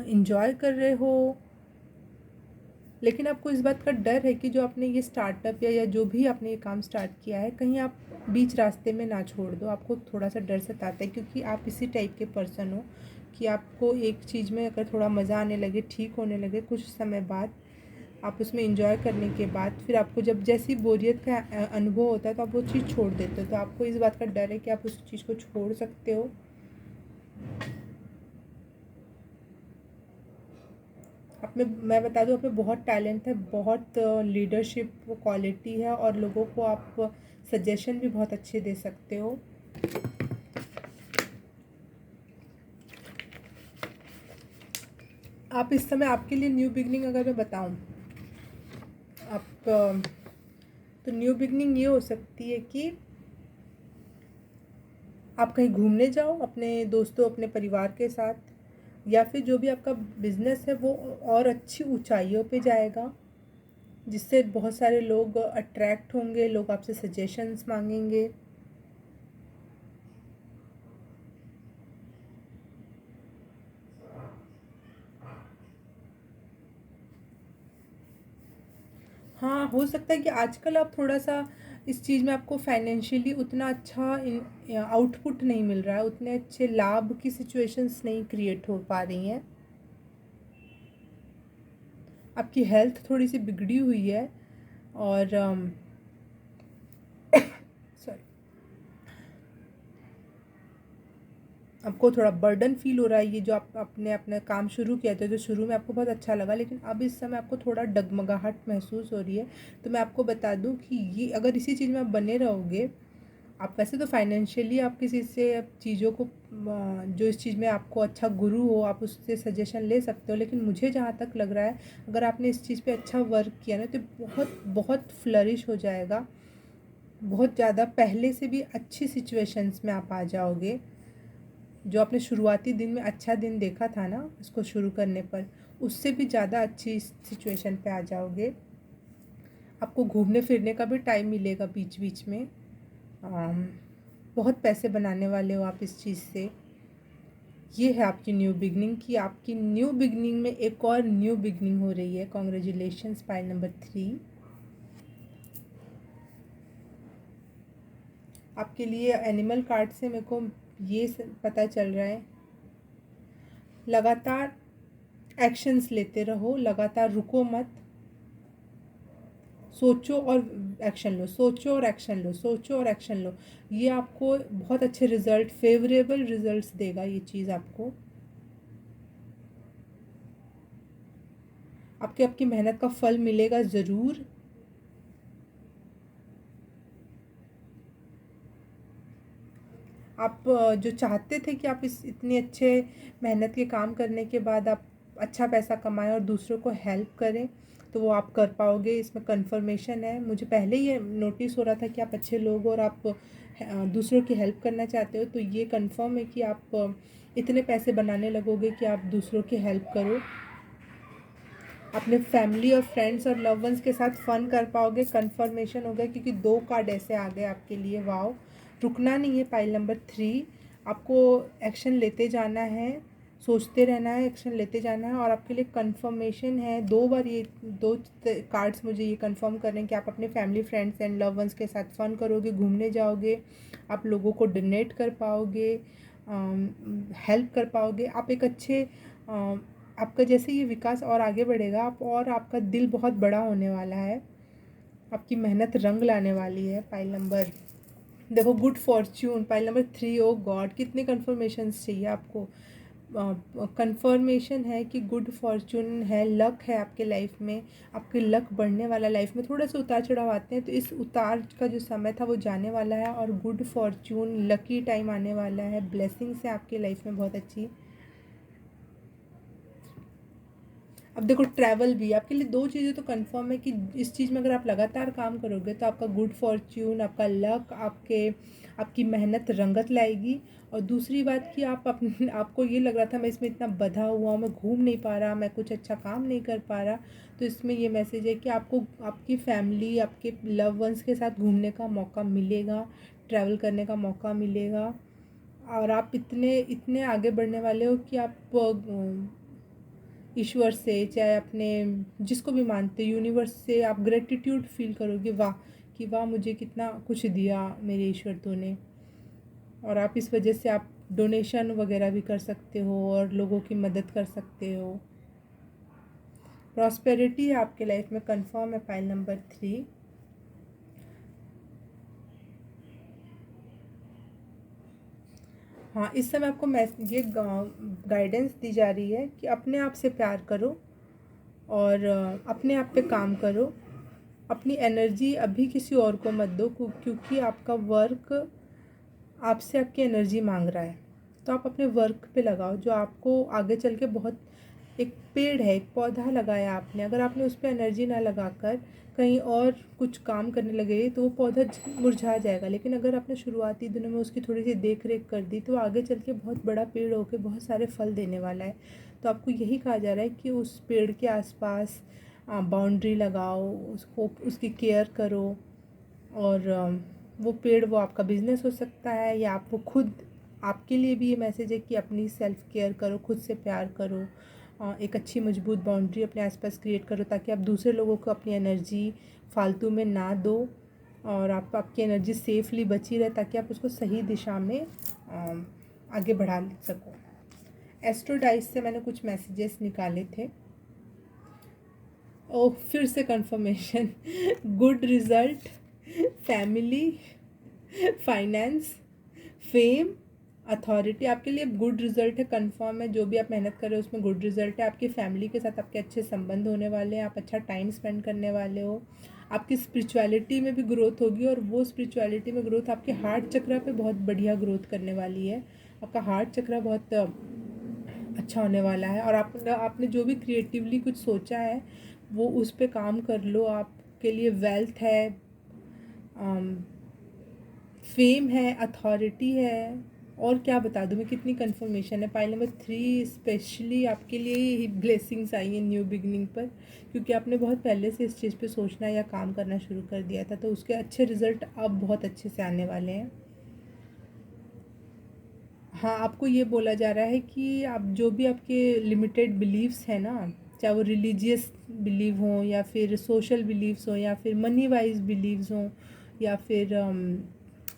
इन्जॉय कर रहे हो। लेकिन आपको इस बात का डर है कि जो आपने ये स्टार्टअप या जो भी आपने ये काम स्टार्ट किया है, कहीं आप बीच रास्ते में ना छोड़ दो। आपको थोड़ा सा डर सताता है क्योंकि आप इसी टाइप के पर्सन हो कि आपको एक चीज़ में अगर थोड़ा मज़ा आने लगे, ठीक होने लगे, कुछ समय बाद आप उसमें एंजॉय करने के बाद फिर आपको जब जैसी बोरियत का अनुभव होता है तो आप वो चीज़ छोड़ देते हो। तो आपको इस बात का डर है कि आप उस चीज़ को छोड़ सकते हो। आप में मैं बता दूं, आप में बहुत टैलेंट है, बहुत लीडरशिप क्वालिटी है और लोगों को आप सजेशन भी बहुत अच्छे दे सकते हो। आप इस समय आपके लिए न्यू बिगनिंग अगर मैं बताऊं, आप तो न्यू बिगनिंग ये हो सकती है कि आप कहीं घूमने जाओ अपने दोस्तों, अपने परिवार के साथ, या फिर जो भी आपका बिजनेस है वो और अच्छी ऊंचाइयों पे जाएगा, जिससे बहुत सारे लोग अट्रैक्ट होंगे, लोग आपसे सजेशंस मांगेंगे। हाँ, हो सकता है कि आजकल आप थोड़ा सा इस चीज़ में आपको फाइनेंशियली उतना अच्छा आउटपुट नहीं मिल रहा है, उतने अच्छे लाभ की सिचुएशंस नहीं क्रिएट हो पा रही हैं। आपकी हेल्थ थोड़ी सी बिगड़ी हुई है और सॉरी, आपको थोड़ा बर्डन फील हो रहा है। ये जो आप आपने अपना काम शुरू किया था, जो शुरू में आपको बहुत अच्छा लगा, लेकिन अब इस समय आपको थोड़ा डगमगाहट महसूस हो रही है। तो मैं आपको बता दूं कि ये अगर इसी चीज़ में आप बने रहोगे, आप वैसे तो फाइनेंशियली आप किसी से चीज़ों को जो इस चीज़ में आपको अच्छा गुरु हो, आप उससे सजेशन ले सकते हो। लेकिन मुझे जहाँ तक लग रहा है, अगर आपने इस चीज़ पे अच्छा वर्क किया ना, तो बहुत बहुत फ्लरिश हो जाएगा, बहुत ज़्यादा पहले से भी अच्छी सिचुएशंस में आप आ जाओगे। जो आपने शुरुआती दिन में अच्छा दिन देखा था ना इसको शुरू करने पर, उससे भी ज़्यादा अच्छी सिचुएशन पे आ जाओगे। आपको घूमने फिरने का भी टाइम मिलेगा बीच बीच में। बहुत पैसे बनाने वाले हो आप इस चीज़ से। ये है आपकी न्यू बिगनिंग की आपकी न्यू बिगनिंग में एक और न्यू बिगनिंग हो रही है। कॉन्ग्रेचुलेशंस, पाइल नंबर 3 आपके लिए। एनिमल कार्ड से मेरे को ये पता चल रहा है, लगातार एक्शंस लेते रहो, लगातार रुको मत, सोचो और एक्शन लो, सोचो और एक्शन लो, सोचो और एक्शन लो। ये आपको बहुत अच्छे रिजल्ट, फेवरेबल रिजल्ट्स देगा ये चीज़ आपको। आपकी मेहनत का फल मिलेगा ज़रूर। आप जो चाहते थे कि आप इस इतने अच्छे मेहनत के काम करने के बाद आप अच्छा पैसा कमाएं और दूसरों को हेल्प करें, तो वो आप कर पाओगे। इसमें कंफर्मेशन है, मुझे पहले ही नोटिस हो रहा था कि आप अच्छे लोग हो और आप दूसरों की हेल्प करना चाहते हो। तो ये कंफर्म है कि आप इतने पैसे बनाने लगोगे कि आप दूसरों की हेल्प करो। अपने फैमिली और फ्रेंड्स और लव वंस के साथ फन कर पाओगे, कंफर्मेशन हो गया, क्योंकि 2 कार्ड ऐसे आ गए आपके लिए। वाओ, रुकना नहीं है। पाइल नंबर 3 आपको एक्शन लेते जाना है, सोचते रहना है, एक्शन लेते जाना है। और आपके लिए कंफर्मेशन है, 2 बार ये 2 कार्ड्स मुझे ये कंफर्म कर रहे हैं कि आप अपने family friends and love ones के साथ फन करोगे, घूमने जाओगे, आप लोगों को डोनेट कर पाओगे, हेल्प कर पाओगे। आप एक अच्छे आपका जैसे ये विकास और आगे बढ़ेगा, आप और आपका दिल बहुत बड़ा होने वाला है, आपकी मेहनत रंग लाने वाली है। पाइल नंबर देखो, गुड फॉर्च्यून, पाइल नंबर 3। ओ गॉड, कितने कन्फर्मेशंस चाहिए आपको। कंफर्मेशन है कि गुड फॉर्च्यून है, लक है आपके लाइफ में, आपके लक बढ़ने वाला। लाइफ में थोड़ा सा उतार चढ़ाव आते हैं, तो इस उतार का जो समय था वो जाने वाला है और गुड फॉर्च्यून, लकी टाइम आने वाला है। ब्लेसिंग्स है आपकी लाइफ में बहुत अच्छी। अब देखो ट्रैवल भी आपके लिए, दो चीज़ें तो कंफर्म है कि इस चीज़ में अगर आप लगातार काम करोगे तो आपका गुड फॉर्च्यून, आपका लक, आपकी मेहनत रंगत लाएगी। और दूसरी बात कि आपको ये लग रहा था मैं इसमें इतना बंधा हुआ हूँ, मैं घूम नहीं पा रहा, मैं कुछ अच्छा काम नहीं कर पा रहा, तो इसमें ये मैसेज है कि आपको आपकी फैमिली, आपके लव वंस के साथ घूमने का मौका मिलेगा, ट्रैवल करने का मौका मिलेगा। और आप इतने इतने आगे बढ़ने वाले हो कि आप ईश्वर से, चाहे अपने जिसको भी मानते यूनिवर्स से, आप ग्रेटिट्यूड फील करोगे, वाह कि वाह मुझे कितना कुछ दिया मेरे ईश्वर तूने। और आप इस वजह से आप डोनेशन वगैरह भी कर सकते हो और लोगों की मदद कर सकते हो। प्रॉस्पेरिटी है आपके लाइफ में, कंफर्म है पाइल नंबर 3। हाँ, इस समय आपको ये गाइडेंस दी जा रही है कि अपने आप से प्यार करो और अपने आप पे काम करो। अपनी एनर्जी अभी किसी और को मत दो, क्योंकि आपका वर्क आपसे आपकी एनर्जी मांग रहा है। तो आप अपने वर्क पे लगाओ जो आपको आगे चल के बहुत, एक पेड़ है, एक पौधा लगाया आपने, अगर आपने उस पर एनर्जी ना लगाकर कहीं और कुछ काम करने लगे तो वो पौधा मुरझा जाएगा। लेकिन अगर आपने शुरुआती दिनों में उसकी थोड़ी सी देख रेख कर दी तो आगे चल के बहुत बड़ा पेड़ होकर बहुत सारे फल देने वाला है। तो आपको यही कहा जा रहा है कि उस पेड़ के आसपास बाउंड्री लगाओ, उसको उसकी केयर करो। और वो पेड़, वो आपका बिजनेस हो सकता है या आप वो खुद, आपके लिए भी ये मैसेज है कि अपनी सेल्फ केयर करो, खुद से प्यार करो, एक अच्छी मजबूत बाउंड्री अपने आसपास क्रिएट करो ताकि आप दूसरे लोगों को अपनी एनर्जी फालतू में ना दो और आपकी एनर्जी सेफली बची रहे ताकि आप उसको सही दिशा में आगे बढ़ा सको। एस्ट्रो डाइस से मैंने कुछ मैसेजेस निकाले थे। ओ, फिर से confirmation good result, family, finance, fame, authority. आपके लिए गुड रिजल्ट है, कंफर्म है। जो भी आप मेहनत कर रहे हो उसमें गुड रिजल्ट है। आपकी फैमिली के साथ आपके अच्छे संबंध होने वाले हैं, आप अच्छा टाइम स्पेंड करने वाले हो। आपकी स्पिरिचुअलिटी में भी ग्रोथ होगी और वो स्पिरिचुअलिटी में ग्रोथ आपके हार्ट चक्रा पे बहुत बढ़िया ग्रोथ करने वाली है। आपका हार्ट चक्रा बहुत अच्छा होने वाला है। और आपने जो भी क्रिएटिवली कुछ सोचा है वो उस पर काम कर लो। आपके लिए वेल्थ है, फेम है, अथॉरिटी है, और क्या बता दूँ मैं, कितनी कंफर्मेशन है। पाइल नंबर 3 स्पेशली आपके लिए ही ब्लेसिंग्स आई हैं न्यू बिगनिंग पर, क्योंकि आपने बहुत पहले से इस चीज़ पे सोचना या काम करना शुरू कर दिया था, तो उसके अच्छे रिजल्ट अब बहुत अच्छे से आने वाले हैं। हाँ, आपको ये बोला जा रहा है कि आप जो भी आपके लिमिटेड बिलीव्स हैं ना, चाहे वो रिलीजियस बिलीव हों या फिर सोशल बिलीव्स हों या फिर मनी वाइज बिलीव्स हों या फिर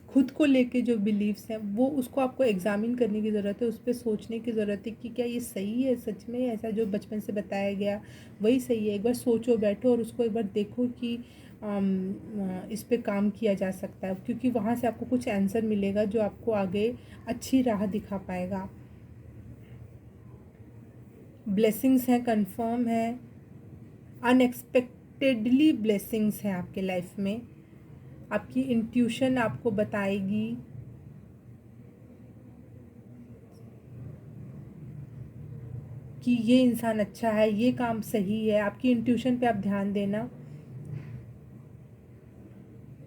खुद को लेके जो बिलीव्स हैं, वो उसको आपको एग्जामिन करने की ज़रूरत है, उस पर सोचने की ज़रूरत है कि क्या ये सही है, सच में ऐसा जो बचपन से बताया गया वही सही है। एक बार सोचो, बैठो और उसको एक बार देखो कि इस पे काम किया जा सकता है, क्योंकि वहाँ से आपको कुछ आंसर मिलेगा जो आपको आगे अच्छी राह दिखा पाएगा। ब्लेसिंग्स हैं, कंफर्म है, अनएक्सपेक्टेडली ब्लेसिंग्स हैं आपके लाइफ में। आपकी इंट्यूशन आपको बताएगी कि ये इंसान अच्छा है, ये काम सही है। आपकी इंट्यूशन पे आप ध्यान देना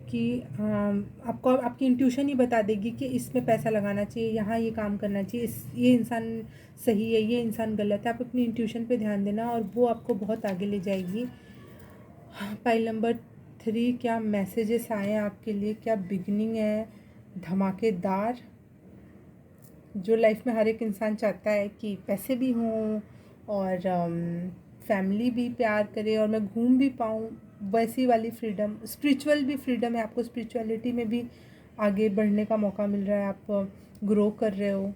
कि आपको आपकी इंट्यूशन ही बता देगी कि इसमें पैसा लगाना चाहिए, यहाँ ये काम करना चाहिए, ये इंसान सही है, ये इंसान गलत है। आप अपनी इंट्यूशन पे ध्यान देना और वो आपको बहुत आगे ले जाएगी। पाइल नंबर 3, क्या मैसेजेस आए हैं आपके लिए, क्या बिगनिंग है धमाकेदार, जो लाइफ में हर एक इंसान चाहता है कि पैसे भी हों और फैमिली भी प्यार करे और मैं घूम भी पाऊँ, वैसी वाली फ्रीडम। स्पिरिचुअल भी फ्रीडम है, आपको स्पिरिचुअलिटी में भी आगे बढ़ने का मौका मिल रहा है, आप ग्रो कर रहे हो।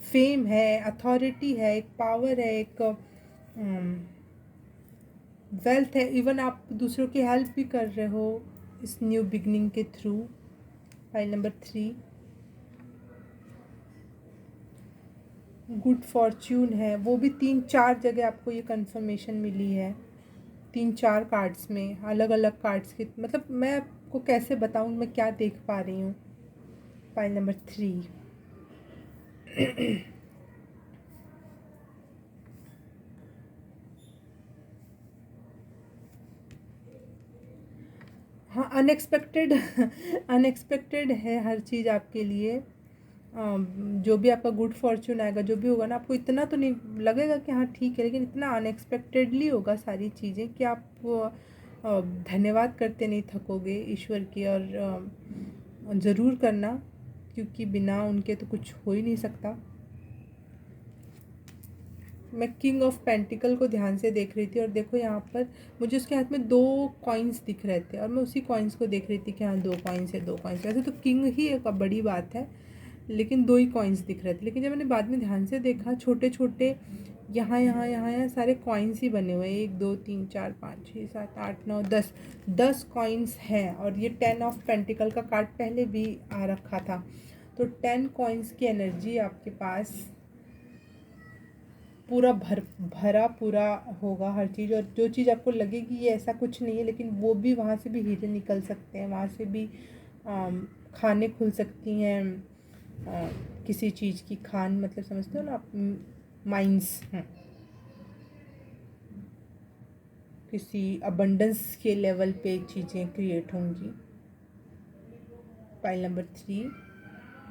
फेम है, अथॉरिटी है, एक पावर है, एक वेल्थ है, इवन आप दूसरों की हेल्प भी कर रहे हो इस न्यू बिगनिंग के through. File number 3, good Fortune है, वो भी 3-4 जगह आपको ये कंफर्मेशन मिली है। 3-4 कार्ड्स में, अलग अलग कार्ड्स के, मतलब मैं आपको कैसे बताऊँ मैं क्या देख पा रही हूँ। फाइल नंबर 3 हाँ, अनएक्सपेक्टेड अनएक्सपेक्टेड है हर चीज़ आपके लिए। जो भी आपका गुड फॉर्च्यून आएगा, जो भी होगा ना, आपको इतना तो नहीं लगेगा कि हाँ ठीक है, लेकिन इतना अनएक्सपेक्टेडली होगा सारी चीज़ें कि आप धन्यवाद करते नहीं थकोगे ईश्वर की। और ज़रूर करना, क्योंकि बिना उनके तो कुछ हो ही नहीं सकता। मैं किंग ऑफ पेंटिकल को ध्यान से देख रही थी, और देखो यहाँ पर मुझे उसके हाथ में 2 कॉइन्स दिख रहे थे, और मैं उसी कॉइन्स को देख रही थी कि हाँ 2 कॉइन्स है, 2 कॉइन्स। वैसे तो किंग ही एक बड़ी बात है, लेकिन 2 ही कॉइन्स दिख रहे थे। लेकिन जब मैंने बाद में ध्यान से देखा, छोटे छोटे यहाँ यहाँ यहाँ यहाँ सारे कॉइन्स ही बने हुए हैं। 1 2 3 4 5 6 7 8 9 10 कॉइन्स हैं। और ये 10 ऑफ पेंटिकल का कार्ड पहले भी आ रखा था। तो 10 कॉइन्स की एनर्जी आपके पास पूरा भरा पूरा होगा हर चीज़। और जो चीज़ आपको लगेगी ये ऐसा कुछ नहीं है, लेकिन वो भी वहाँ से भी हीरे निकल सकते हैं, वहाँ से भी खाने खुल सकती हैं। किसी चीज़ की खान, मतलब समझते हो ना आप, माइंस किसी अबंडेंस के लेवल पे चीज़ें क्रिएट होंगी। Pile number 3।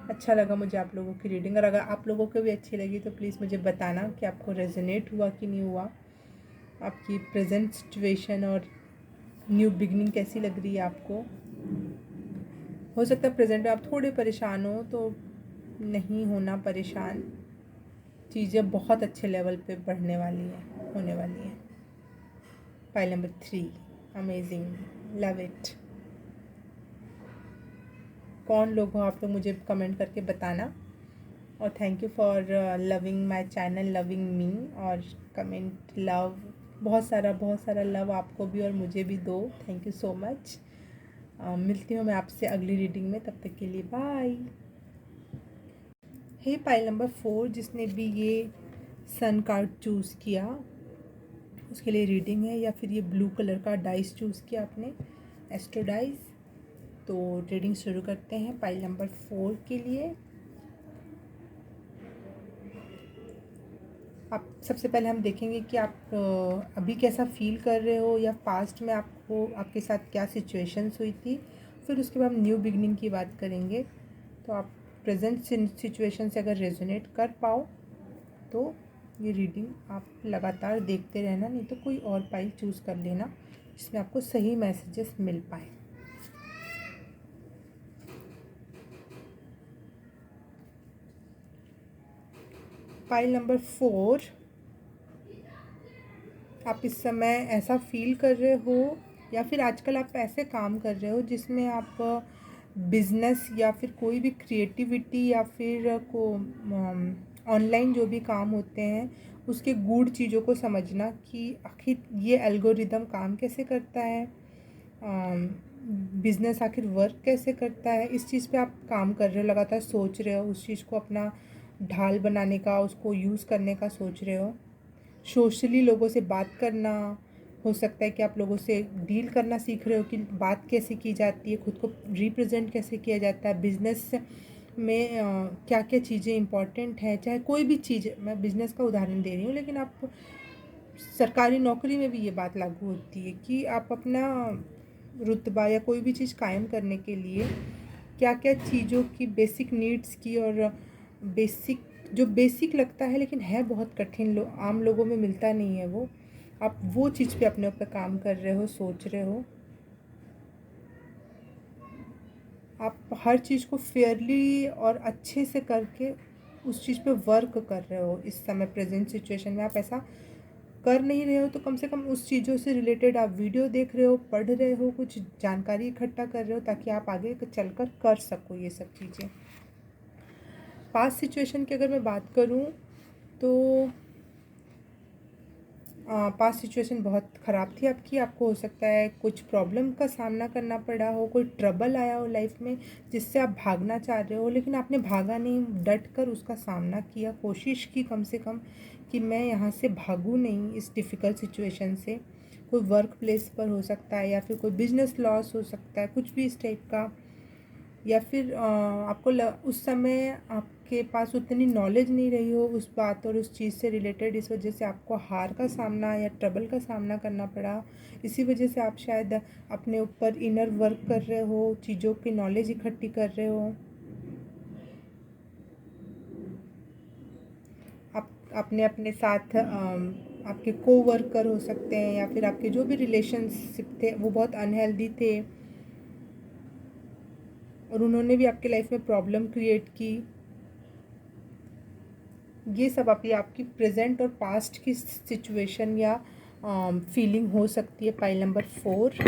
अच्छा लगा मुझे आप लोगों की रीडिंग, और अगर आप लोगों को भी अच्छी लगी तो प्लीज़ मुझे बताना कि आपको रेजोनेट हुआ कि नहीं हुआ। आपकी प्रेजेंट सिचुएशन और न्यू बिगनिंग कैसी लग रही है आपको। हो सकता है प्रेजेंट में आप थोड़े परेशान हो, तो नहीं होना परेशान, चीज़ें बहुत अच्छे लेवल पे बढ़ने वाली हैं, होने वाली हैं। Pile number 3, amazing, love it. कौन लोग हो आप लोग मुझे कमेंट करके बताना। और thank you for loving my channel, loving me, और कमेंट लव, बहुत सारा लव आपको भी और मुझे भी दो। Thank you so much. मिलती हूँ मैं आपसे अगली रीडिंग में, तब तक के लिए बाय। हे पाइल नंबर 4, जिसने भी ये सन कार्ड चूज़ किया उसके लिए रीडिंग है, या फिर ये ब्लू कलर का डाइस चूज़ किया आपने, एस्ट्रो डाइस। तो रीडिंग शुरू करते हैं पाइल नंबर 4 के लिए। आप सबसे पहले हम देखेंगे कि आप अभी कैसा फील कर रहे हो, या पास्ट में आपको आपके साथ क्या सिचुएशंस हुई थी। फिर उसके बाद हम न्यू बिगनिंग की बात करेंगे। तो आप प्रेजेंट सिचुएशन से अगर रेजोनेट कर पाओ तो ये रीडिंग आप लगातार देखते रहना, नहीं तो कोई और पाइल चूज़ कर लेना जिसमें आपको सही मैसेजेस मिल पाए। पाइल नंबर 4, आप इस समय ऐसा फील कर रहे हो, या फिर आजकल आप ऐसे काम कर रहे हो जिसमें आप बिजनेस या फिर कोई भी क्रिएटिविटी या फिर को ऑनलाइन जो भी काम होते हैं उसके गूढ़ चीज़ों को समझना कि आखिर ये एल्गोरिदम काम कैसे करता है, बिजनेस आखिर वर्क कैसे करता है, इस चीज़ पे आप काम कर रहे हो, लगातार सोच रहे हो, उस चीज़ को अपना ढाल बनाने का, उसको यूज़ करने का सोच रहे हो। सोशली लोगों से बात करना, हो सकता है कि आप लोगों से डील करना सीख रहे हो कि बात कैसे की जाती है, खुद को रिप्रेजेंट कैसे किया जाता है, बिज़नेस में क्या क्या चीज़ें इंपॉर्टेंट है। चाहे कोई भी चीज़, मैं बिज़नेस का उदाहरण दे रही हूँ, लेकिन आप सरकारी नौकरी में भी ये बात लागू होती है कि आप अपना रुतबा या कोई भी चीज़ कायम करने के लिए क्या क्या चीज़ों की, बेसिक नीड्स की, और बेसिक जो बेसिक लगता है लेकिन है बहुत कठिन, आम लोगों में मिलता नहीं है, वो आप वो चीज़ पे अपने ऊपर काम कर रहे हो, सोच रहे हो। आप हर चीज़ को फेयरली और अच्छे से करके उस चीज़ पे वर्क कर रहे हो। इस समय प्रेजेंट सिचुएशन में आप ऐसा कर नहीं रहे हो तो कम से कम उस चीज़ों से रिलेटेड आप वीडियो देख रहे हो, पढ़ रहे हो, कुछ जानकारी इकट्ठा कर रहे हो, ताकि आप आगे चलकर कर सको ये सब चीज़ें। पास्ट सिचुएशन की अगर मैं बात करूं तो पास्ट सिचुएशन बहुत ख़राब थी आपकी। आपको हो सकता है कुछ प्रॉब्लम का सामना करना पड़ा हो, कोई ट्रबल आया हो लाइफ में जिससे आप भागना चाह रहे हो, लेकिन आपने भागा नहीं, डट कर उसका सामना किया, कोशिश की कम से कम कि मैं यहाँ से भागूँ नहीं इस डिफ़िकल्ट सिचुएशन से। कोई वर्क प्लेस पर हो सकता है, या फिर कोई बिजनेस लॉस हो सकता है, कुछ भी इस टाइप का। या फिर आपको उस समय आप आपके पास उतनी नॉलेज नहीं रही हो उस बात और उस चीज़ से रिलेटेड, इस वजह से आपको हार का सामना या ट्रबल का सामना करना पड़ा। इसी वजह से आप शायद अपने ऊपर इनर वर्क कर रहे हो, चीज़ों की नॉलेज इकट्ठी कर रहे हो। आप अपने अपने साथ आपके कोवर्कर हो सकते हैं, या फिर आपके जो भी रिलेशनशिप थे वो बहुत अनहेल्दी थे और उन्होंने भी आपके लाइफ में प्रॉब्लम क्रिएट की। ये सब अभी आपकी प्रेजेंट और पास्ट की सिचुएशन या फीलिंग हो सकती है। पाइल नंबर 4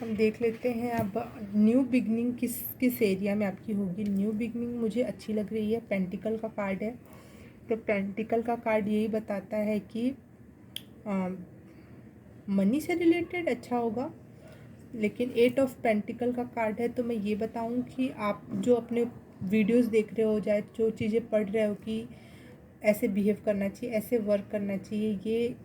हम देख लेते हैं अब न्यू बिगनिंग किस एरिया में आपकी होगी। न्यू बिगनिंग मुझे अच्छी लग रही है, पेंटिकल का कार्ड है। तो पेंटिकल का कार्ड यही बताता है कि मनी से रिलेटेड अच्छा होगा, लेकिन 8 ऑफ पेंटिकल का कार्ड है। तो मैं ये बताऊं कि आप जो अपने वीडियोस देख रहे हो, चाहे जो चीज़ें पढ़ रहे हो कि ऐसे बिहेव करना चाहिए, ऐसे वर्क करना चाहिए,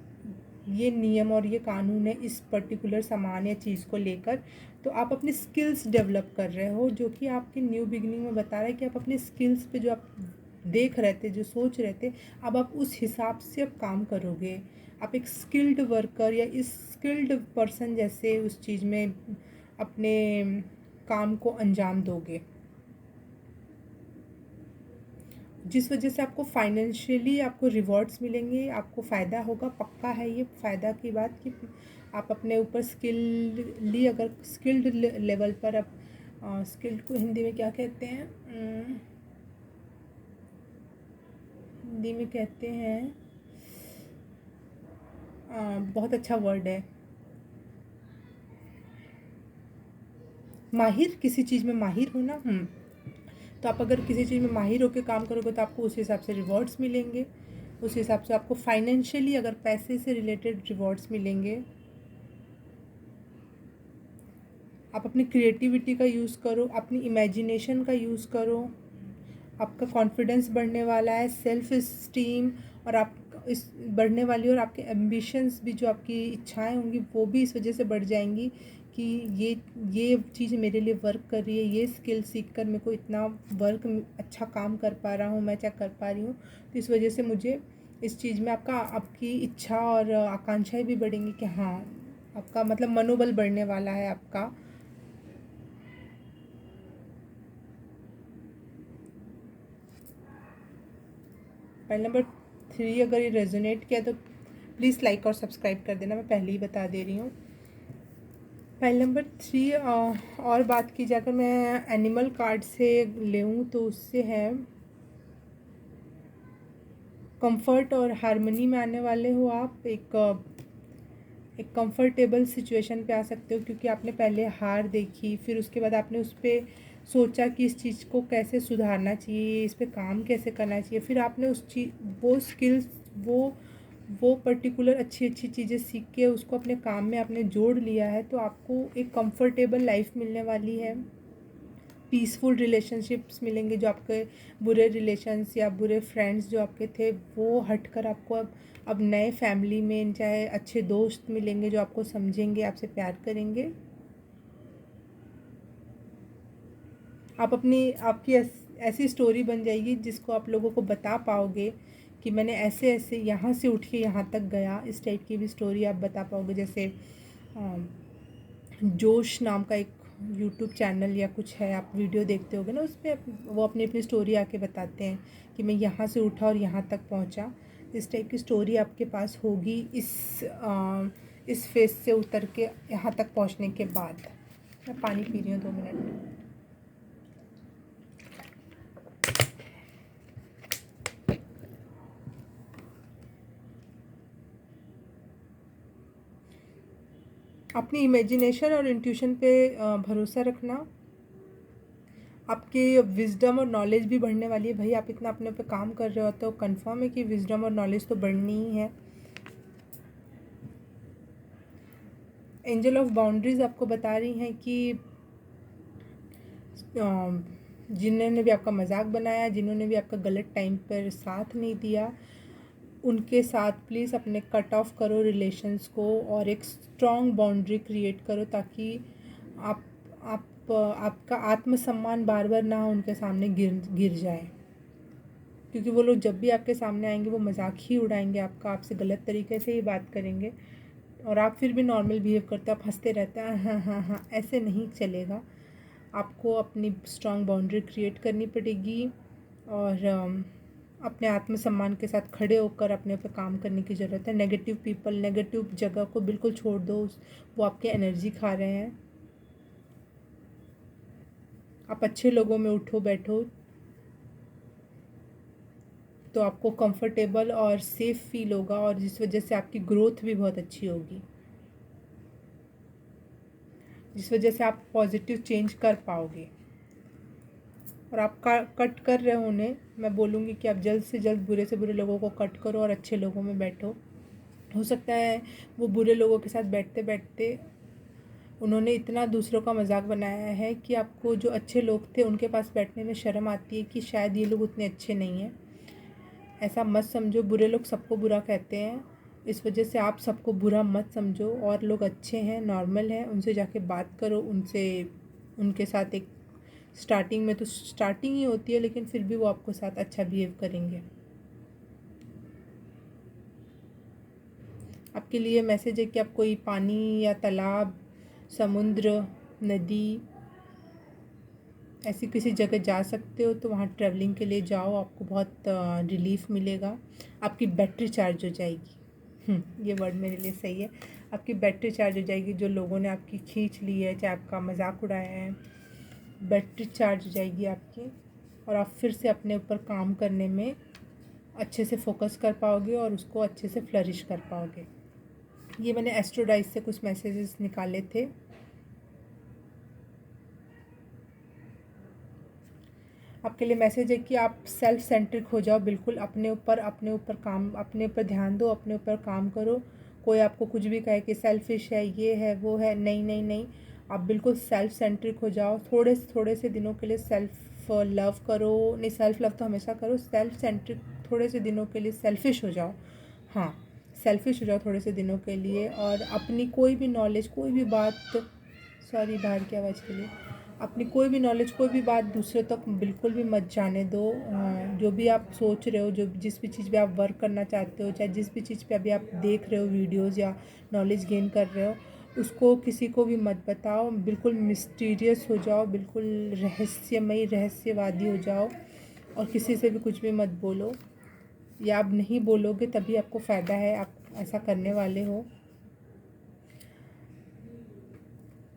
ये नियम और ये कानून है इस पर्टिकुलर सामान या चीज़ को लेकर, तो आप अपनी स्किल्स डेवलप कर रहे हो, जो कि आपकी न्यू बिगनिंग में बता रहा है कि आप अपनी स्किल्स पे जो आप देख रहे थे, जो सोच रहे थे, अब आप उस हिसाब से अब काम करोगे। आप एक स्किल्ड वर्कर या इस स्किल्ड पर्सन जैसे उस चीज़ में अपने काम को अंजाम दोगे, जिस वजह से आपको फाइनेंशियली आपको रिवॉर्ड्स मिलेंगे, आपको फ़ायदा होगा। पक्का है ये फ़ायदा की बात कि आप अपने ऊपर स्किल्डली, अगर स्किल्ड लेवल पर आप स्किल्ड को हिंदी में क्या कहते हैं, हिंदी में कहते हैं बहुत अच्छा वर्ड है, माहिर, किसी चीज़ में माहिर हो ना। तो आप अगर किसी चीज़ में माहिर होकर काम करोगे तो आपको उस हिसाब से रिवॉर्ड्स मिलेंगे, उस हिसाब से आपको फाइनेंशियली अगर पैसे से रिलेटेड रिवॉर्ड्स मिलेंगे। आप अपनी क्रिएटिविटी का यूज़ करो, अपनी इमेजिनेशन का यूज़ करो, आपका कॉन्फिडेंस बढ़ने वाला है, सेल्फ इस्टीम और आप इस बढ़ने वाली, और आपके एम्बिशंस भी, जो आपकी इच्छाएं होंगी वो भी इस वजह से बढ़ जाएंगी कि ये चीज़ मेरे लिए वर्क कर रही है, ये स्किल सीख कर मेरे को इतना वर्क अच्छा काम कर पा रहा हूँ, मैं क्या कर पा रही हूँ। तो इस वजह से मुझे इस चीज़ में आपकी इच्छा और आकांक्षाएं भी बढ़ेंगी कि हाँ, आपका मतलब मनोबल बढ़ने वाला है आपका। फाइल नंबर 3 अगर ये रेजोनेट किया तो प्लीज़ लाइक और सब्सक्राइब कर देना, मैं पहले ही बता दे रही हूँ। फाइल नंबर 3 और बात की जाए, अगर मैं एनिमल कार्ड से लूँ तो उससे है कंफर्ट और हारमोनी में आने वाले हो आप। एक कंफर्टेबल सिचुएशन पे आ सकते हो, क्योंकि आपने पहले हार देखी, फिर उसके बाद आपने उस पर सोचा कि इस चीज़ को कैसे सुधारना चाहिए, इस पर काम कैसे करना चाहिए, फिर आपने उस चीज़, वो स्किल्स, वो पर्टिकुलर अच्छी चीज़ें सीख के उसको अपने काम में आपने जोड़ लिया है। तो आपको एक कंफर्टेबल लाइफ मिलने वाली है, पीसफुल रिलेशनशिप्स मिलेंगे। जो आपके बुरे रिलेशंस या बुरे फ्रेंड्स जो आपके थे वो हटकर आपको अब नए फैमिली में चाहे अच्छे दोस्त मिलेंगे जो आपको समझेंगे, आपसे प्यार करेंगे। आप आपकी ऐसी स्टोरी बन जाएगी जिसको आप लोगों को बता पाओगे कि मैंने ऐसे ऐसे यहाँ से उठ के यहाँ तक गया। इस टाइप की भी स्टोरी आप बता पाओगे। जैसे जोश नाम का एक यूट्यूब चैनल या कुछ है, आप वीडियो देखते होगे ना, उस पर वो अपनी अपनी स्टोरी आके बताते हैं कि मैं यहाँ से उठा और यहाँ तक पहुँचा। इस टाइप की स्टोरी आपके पास होगी इस फेस से उतर के यहाँ तक पहुँचने के बाद। मैं पानी पी रही हूँ, 2 मिनट। अपनी इमेजिनेशन और इंट्यूशन पे भरोसा रखना। आपके विजडम और नॉलेज भी बढ़ने वाली है। भाई आप इतना अपने पे काम कर रहे हो तो कंफर्म है कि विजडम और नॉलेज तो बढ़नी ही है। एंजल ऑफ बाउंड्रीज आपको बता रही हैं कि जिन्होंने भी आपका मजाक बनाया, जिन्होंने भी आपका गलत टाइम पर साथ नहीं दिया, उनके साथ प्लीज़ अपने कट ऑफ करो रिलेशंस को और एक स्ट्रॉन्ग बाउंड्री क्रिएट करो, ताकि आप आपका आत्मसम्मान बार बार ना उनके सामने गिर गिर जाए, क्योंकि वो लोग जब भी आपके सामने आएंगे वो मजाक ही उड़ाएंगे आपका, आपसे गलत तरीके से ही बात करेंगे, और आप फिर भी नॉर्मल बिहेव करते हो, आप हंसते रहते हैं, हाँ हाँ हाँ, ऐसे नहीं चलेगा। आपको अपनी स्ट्रॉन्ग बाउंड्री क्रिएट करनी पड़ेगी, और अपने आत्मसम्मान के साथ खड़े होकर अपने पे काम करने की ज़रूरत है। नेगेटिव पीपल, नेगेटिव जगह को बिल्कुल छोड़ दो, वो आपके एनर्जी खा रहे हैं। आप अच्छे लोगों में उठो बैठो, तो आपको कंफर्टेबल और सेफ़ फील होगा, और जिस वजह से आपकी ग्रोथ भी बहुत अच्छी होगी, जिस वजह से आप पॉजिटिव चेंज कर पाओगे। और आप कट कर रहे हो उन्हें, मैं बोलूँगी कि आप जल्द से जल्द बुरे से बुरे लोगों को कट करो और अच्छे लोगों में बैठो। हो सकता है वो बुरे लोगों के साथ बैठते बैठते उन्होंने इतना दूसरों का मजाक बनाया है कि आपको जो अच्छे लोग थे उनके पास बैठने में शर्म आती है कि शायद ये लोग उतने अच्छे नहीं हैं। ऐसा मत समझो, बुरे लोग सबको बुरा कहते हैं, इस वजह से आप सबको बुरा मत समझो, और लोग अच्छे हैं, नॉर्मल हैं, उनसे जाके बात करो, उनसे उनके साथ एक स्टार्टिंग में तो स्टार्टिंग ही होती है, लेकिन फिर भी वो आपको साथ अच्छा बिहेव करेंगे। आपके लिए मैसेज है कि आप कोई पानी या तालाब, समुद्र, नदी, ऐसी किसी जगह जा सकते हो तो वहाँ ट्रैवलिंग के लिए जाओ, आपको बहुत रिलीफ मिलेगा, आपकी बैटरी चार्ज हो जाएगी। ये वर्ड मेरे लिए सही है, आपकी बैटरी चार्ज हो जाएगी। जो लोगों ने आपकी खींच ली है, चाहे आपका मजाक उड़ाया है, बैटरी चार्ज हो जाएगी आपकी, और आप फिर से अपने ऊपर काम करने में अच्छे से फोकस कर पाओगे और उसको अच्छे से फ्लरिश कर पाओगे। ये मैंने एस्ट्रोडाइज से कुछ मैसेजेस निकाले थे। आपके लिए मैसेज है कि आप सेल्फ सेंट्रिक हो जाओ, बिल्कुल अपने ऊपर काम, अपने ऊपर ध्यान दो, अपने ऊपर काम करो। कोई आपको कुछ भी कहे कि सेल्फिश है, ये है, वो है, नहीं नहीं नहीं, आप बिल्कुल सेल्फ सेंट्रिक हो जाओ। थोड़े से दिनों के लिए सेल्फ लव करो, नहीं सेल्फ लव तो हमेशा करो, सेल्फ सेंट्रिक थोड़े से दिनों के लिए सेल्फिश हो जाओ। हाँ, सेल्फिश हो जाओ थोड़े से दिनों के लिए, और अपनी कोई भी नॉलेज, कोई भी बात, सॉरी बाहर की आवाज़ के लिए, अपनी कोई भी नॉलेज, कोई भी बात दूसरे तक बिल्कुल भी मत जाने दो। जो भी आप सोच रहे हो, जो जिस भी चीज़ पे आप वर्क करना चाहते हो, चाहे जिस भी चीज़ पे अभी आप देख रहे हो वीडियोज़ या नॉलेज गेन कर रहे हो, उसको किसी को भी मत बताओ। बिल्कुल मिस्टीरियस हो जाओ, बिल्कुल रहस्यमयी, रहस्यवादी हो जाओ, और किसी से भी कुछ भी मत बोलो, या आप नहीं बोलोगे तभी आपको फ़ायदा है, आप ऐसा करने वाले हो।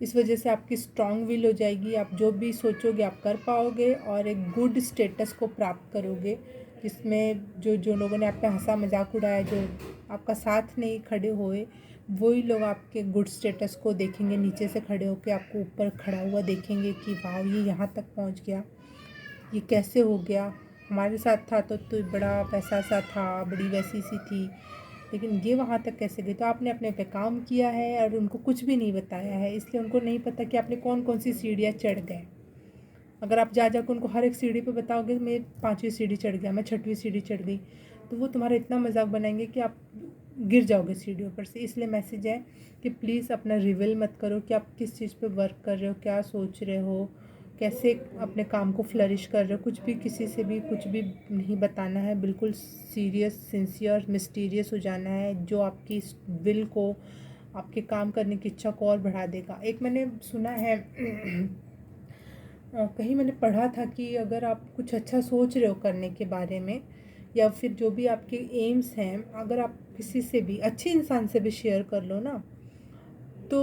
इस वजह से आपकी स्ट्रॉन्ग विल हो जाएगी, आप जो भी सोचोगे आप कर पाओगे, और एक गुड स्टेटस को प्राप्त करोगे, जिसमें जो जो लोगों ने आप पे हंसा मजाक उड़ाया, जो आपका साथ नहीं खड़े हुए, वही लोग आपके गुड स्टेटस को देखेंगे, नीचे से खड़े होकर आपको ऊपर खड़ा हुआ देखेंगे कि वाह ये यहाँ तक पहुँच गया, ये कैसे हो गया, हमारे साथ था तो बड़ा वैसा सा था, बड़ी वैसी सी थी, लेकिन ये वहाँ तक कैसे गई। तो आपने अपने पे काम किया है और उनको कुछ भी नहीं बताया है, इसलिए उनको नहीं पता कि आपने कौन कौन सी सीढ़ियाँ चढ़ गए। अगर आप जा कर उनको हर एक सीढ़ी पे बताओगे मैं 5वीं सीढ़ी चढ़ गया, मैं 6वीं सीढ़ी चढ़ गई, तो वो तुम्हारा इतना मजाक बनाएंगे कि आप गिर जाओगे सीढ़ियों पर से। इसलिए मैसेज है कि प्लीज़ अपना रिवील मत करो कि आप किस चीज़ पे वर्क कर रहे हो, क्या सोच रहे हो, कैसे अपने काम को फ्लरिश कर रहे हो, कुछ भी किसी से भी कुछ भी नहीं बताना है। बिल्कुल सीरियस, सिंसियर, मिस्टीरियस हो जाना है, जो आपकी विल को, आपके काम करने की इच्छा को और बढ़ा देगा। एक मैंने सुना है कहीं मैंने पढ़ा था कि अगर आप कुछ अच्छा सोच रहे हो करने के बारे में, या फिर जो भी आपके एम्स हैं, अगर आप किसी से भी, अच्छे इंसान से भी शेयर कर लो ना, तो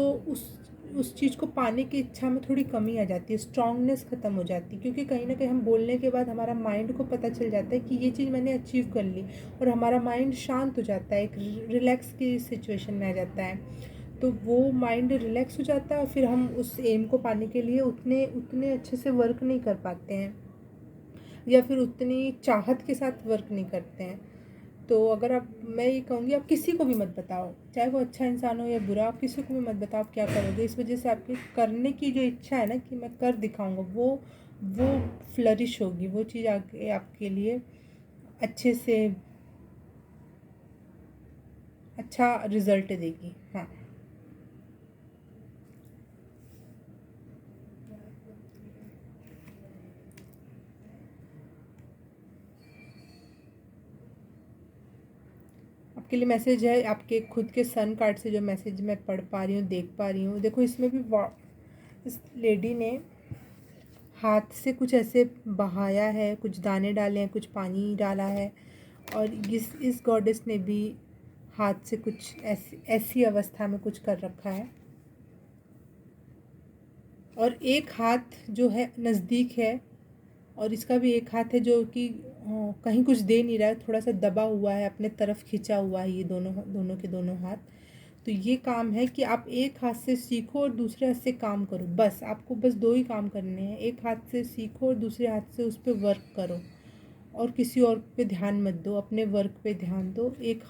उस चीज़ को पाने की इच्छा में थोड़ी कमी आ जाती है, स्ट्रांगनेस ख़त्म हो जाती है, क्योंकि कहीं ना कहीं हम बोलने के बाद हमारा माइंड को पता चल जाता है कि ये चीज़ मैंने अचीव कर ली, और हमारा माइंड शांत हो जाता है, एक रिलैक्स की सिचुएशन में आ जाता है। तो वो माइंड रिलैक्स हो जाता है, और फिर हम उस एम को पाने के लिए उतने उतने अच्छे से वर्क नहीं कर पाते हैं, या फिर उतनी चाहत के साथ वर्क नहीं करते हैं। तो अगर आप, मैं ये कहूँगी आप किसी को भी मत बताओ, चाहे वो अच्छा इंसान हो या बुरा, आप किसी को भी मत बताओ आप क्या करोगे। इस वजह से आपकी करने की जो इच्छा है ना कि मैं कर दिखाऊंगा, वो फ्लरिश होगी, वो चीज़ आगे आपके लिए अच्छे से अच्छा रिजल्ट देगी। हाँ, आपके लिए मैसेज है, आपके खुद के सन कार्ड से जो मैसेज मैं पढ़ पा रही हूँ, देख पा रही हूँ। देखो इसमें भी इस लेडी ने हाथ से कुछ ऐसे बहाया है, कुछ दाने डाले हैं, कुछ पानी डाला है, और इस गॉडेस ने भी हाथ से कुछ ऐसी अवस्था में कुछ कर रखा है। और एक हाथ जो है नज़दीक है, और इसका भी एक हाथ है जो कि कहीं कुछ दे नहीं रहा है, थोड़ा सा दबा हुआ है, अपने तरफ खिंचा हुआ है, ये दोनों के दोनों हाथ। तो ये काम है कि आप एक हाथ से सीखो और दूसरे हाथ से काम करो। बस आपको बस 2 ही काम करने हैं, एक हाथ से सीखो और दूसरे हाथ से उस पर वर्क करो, और किसी और पे ध्यान मत दो, अपने वर्क पे ध्यान दो। एक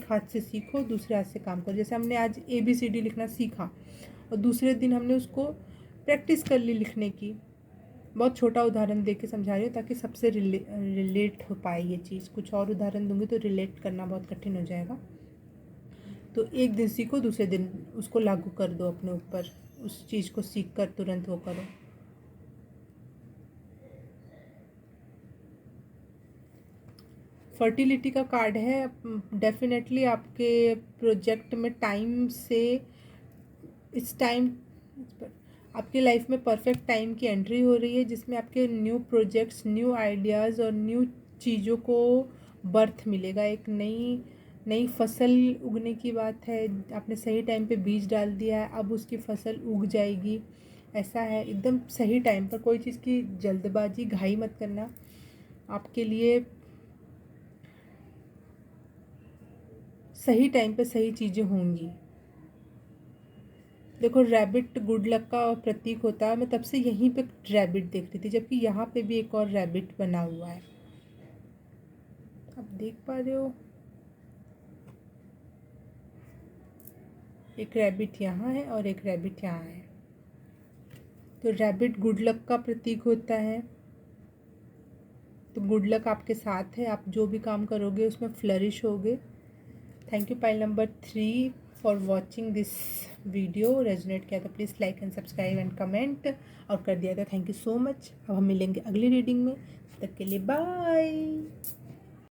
हाथ से सीखो, दूसरे हाथ से काम करो। जैसे हमने आज ABCD लिखना सीखा और दूसरे दिन हमने उसको प्रैक्टिस कर ली लिखने की। बहुत छोटा उदाहरण दे के समझा रही हूँ ताकि सबसे रिलेट हो पाए ये चीज़। कुछ और उदाहरण दूंगी तो रिलेट करना बहुत कठिन हो जाएगा। तो एक दिन सीखो, दूसरे दिन उसको लागू कर दो अपने ऊपर, उस चीज़ को सीख कर तुरंत वो करो। फर्टिलिटी का कार्ड है। डेफिनेटली आपके प्रोजेक्ट में टाइम से इस टाइम आपके लाइफ में परफेक्ट टाइम की एंट्री हो रही है, जिसमें आपके न्यू प्रोजेक्ट्स, न्यू आइडियाज़ और न्यू चीज़ों को बर्थ मिलेगा। एक नई फसल उगने की बात है। आपने सही टाइम पे बीज डाल दिया है, अब उसकी फसल उग जाएगी। ऐसा है, एकदम सही टाइम पर। कोई चीज़ की जल्दबाजी, घाई मत करना। आपके लिए सही टाइम पे सही चीज़ें होंगी। देखो रैबिट गुड लक का प्रतीक होता है। मैं तब से यहीं पे रैबिट देख रही थी, जबकि यहाँ पे भी एक और रैबिट बना हुआ है। आप देख पा रहे हो, एक रैबिट यहाँ है और एक रैबिट यहाँ है। तो रैबिट गुड लक का प्रतीक होता है। तो गुड लक आपके साथ है, आप जो भी काम करोगे उसमें फ्लरिश होगे। Thank you pile number 3 for watching this video. Resonate किया तो please like and subscribe and comment, और कर दिया तो थैंक यू सो मच। अब हम मिलेंगे अगली रीडिंग में, तब तक के लिए बाय।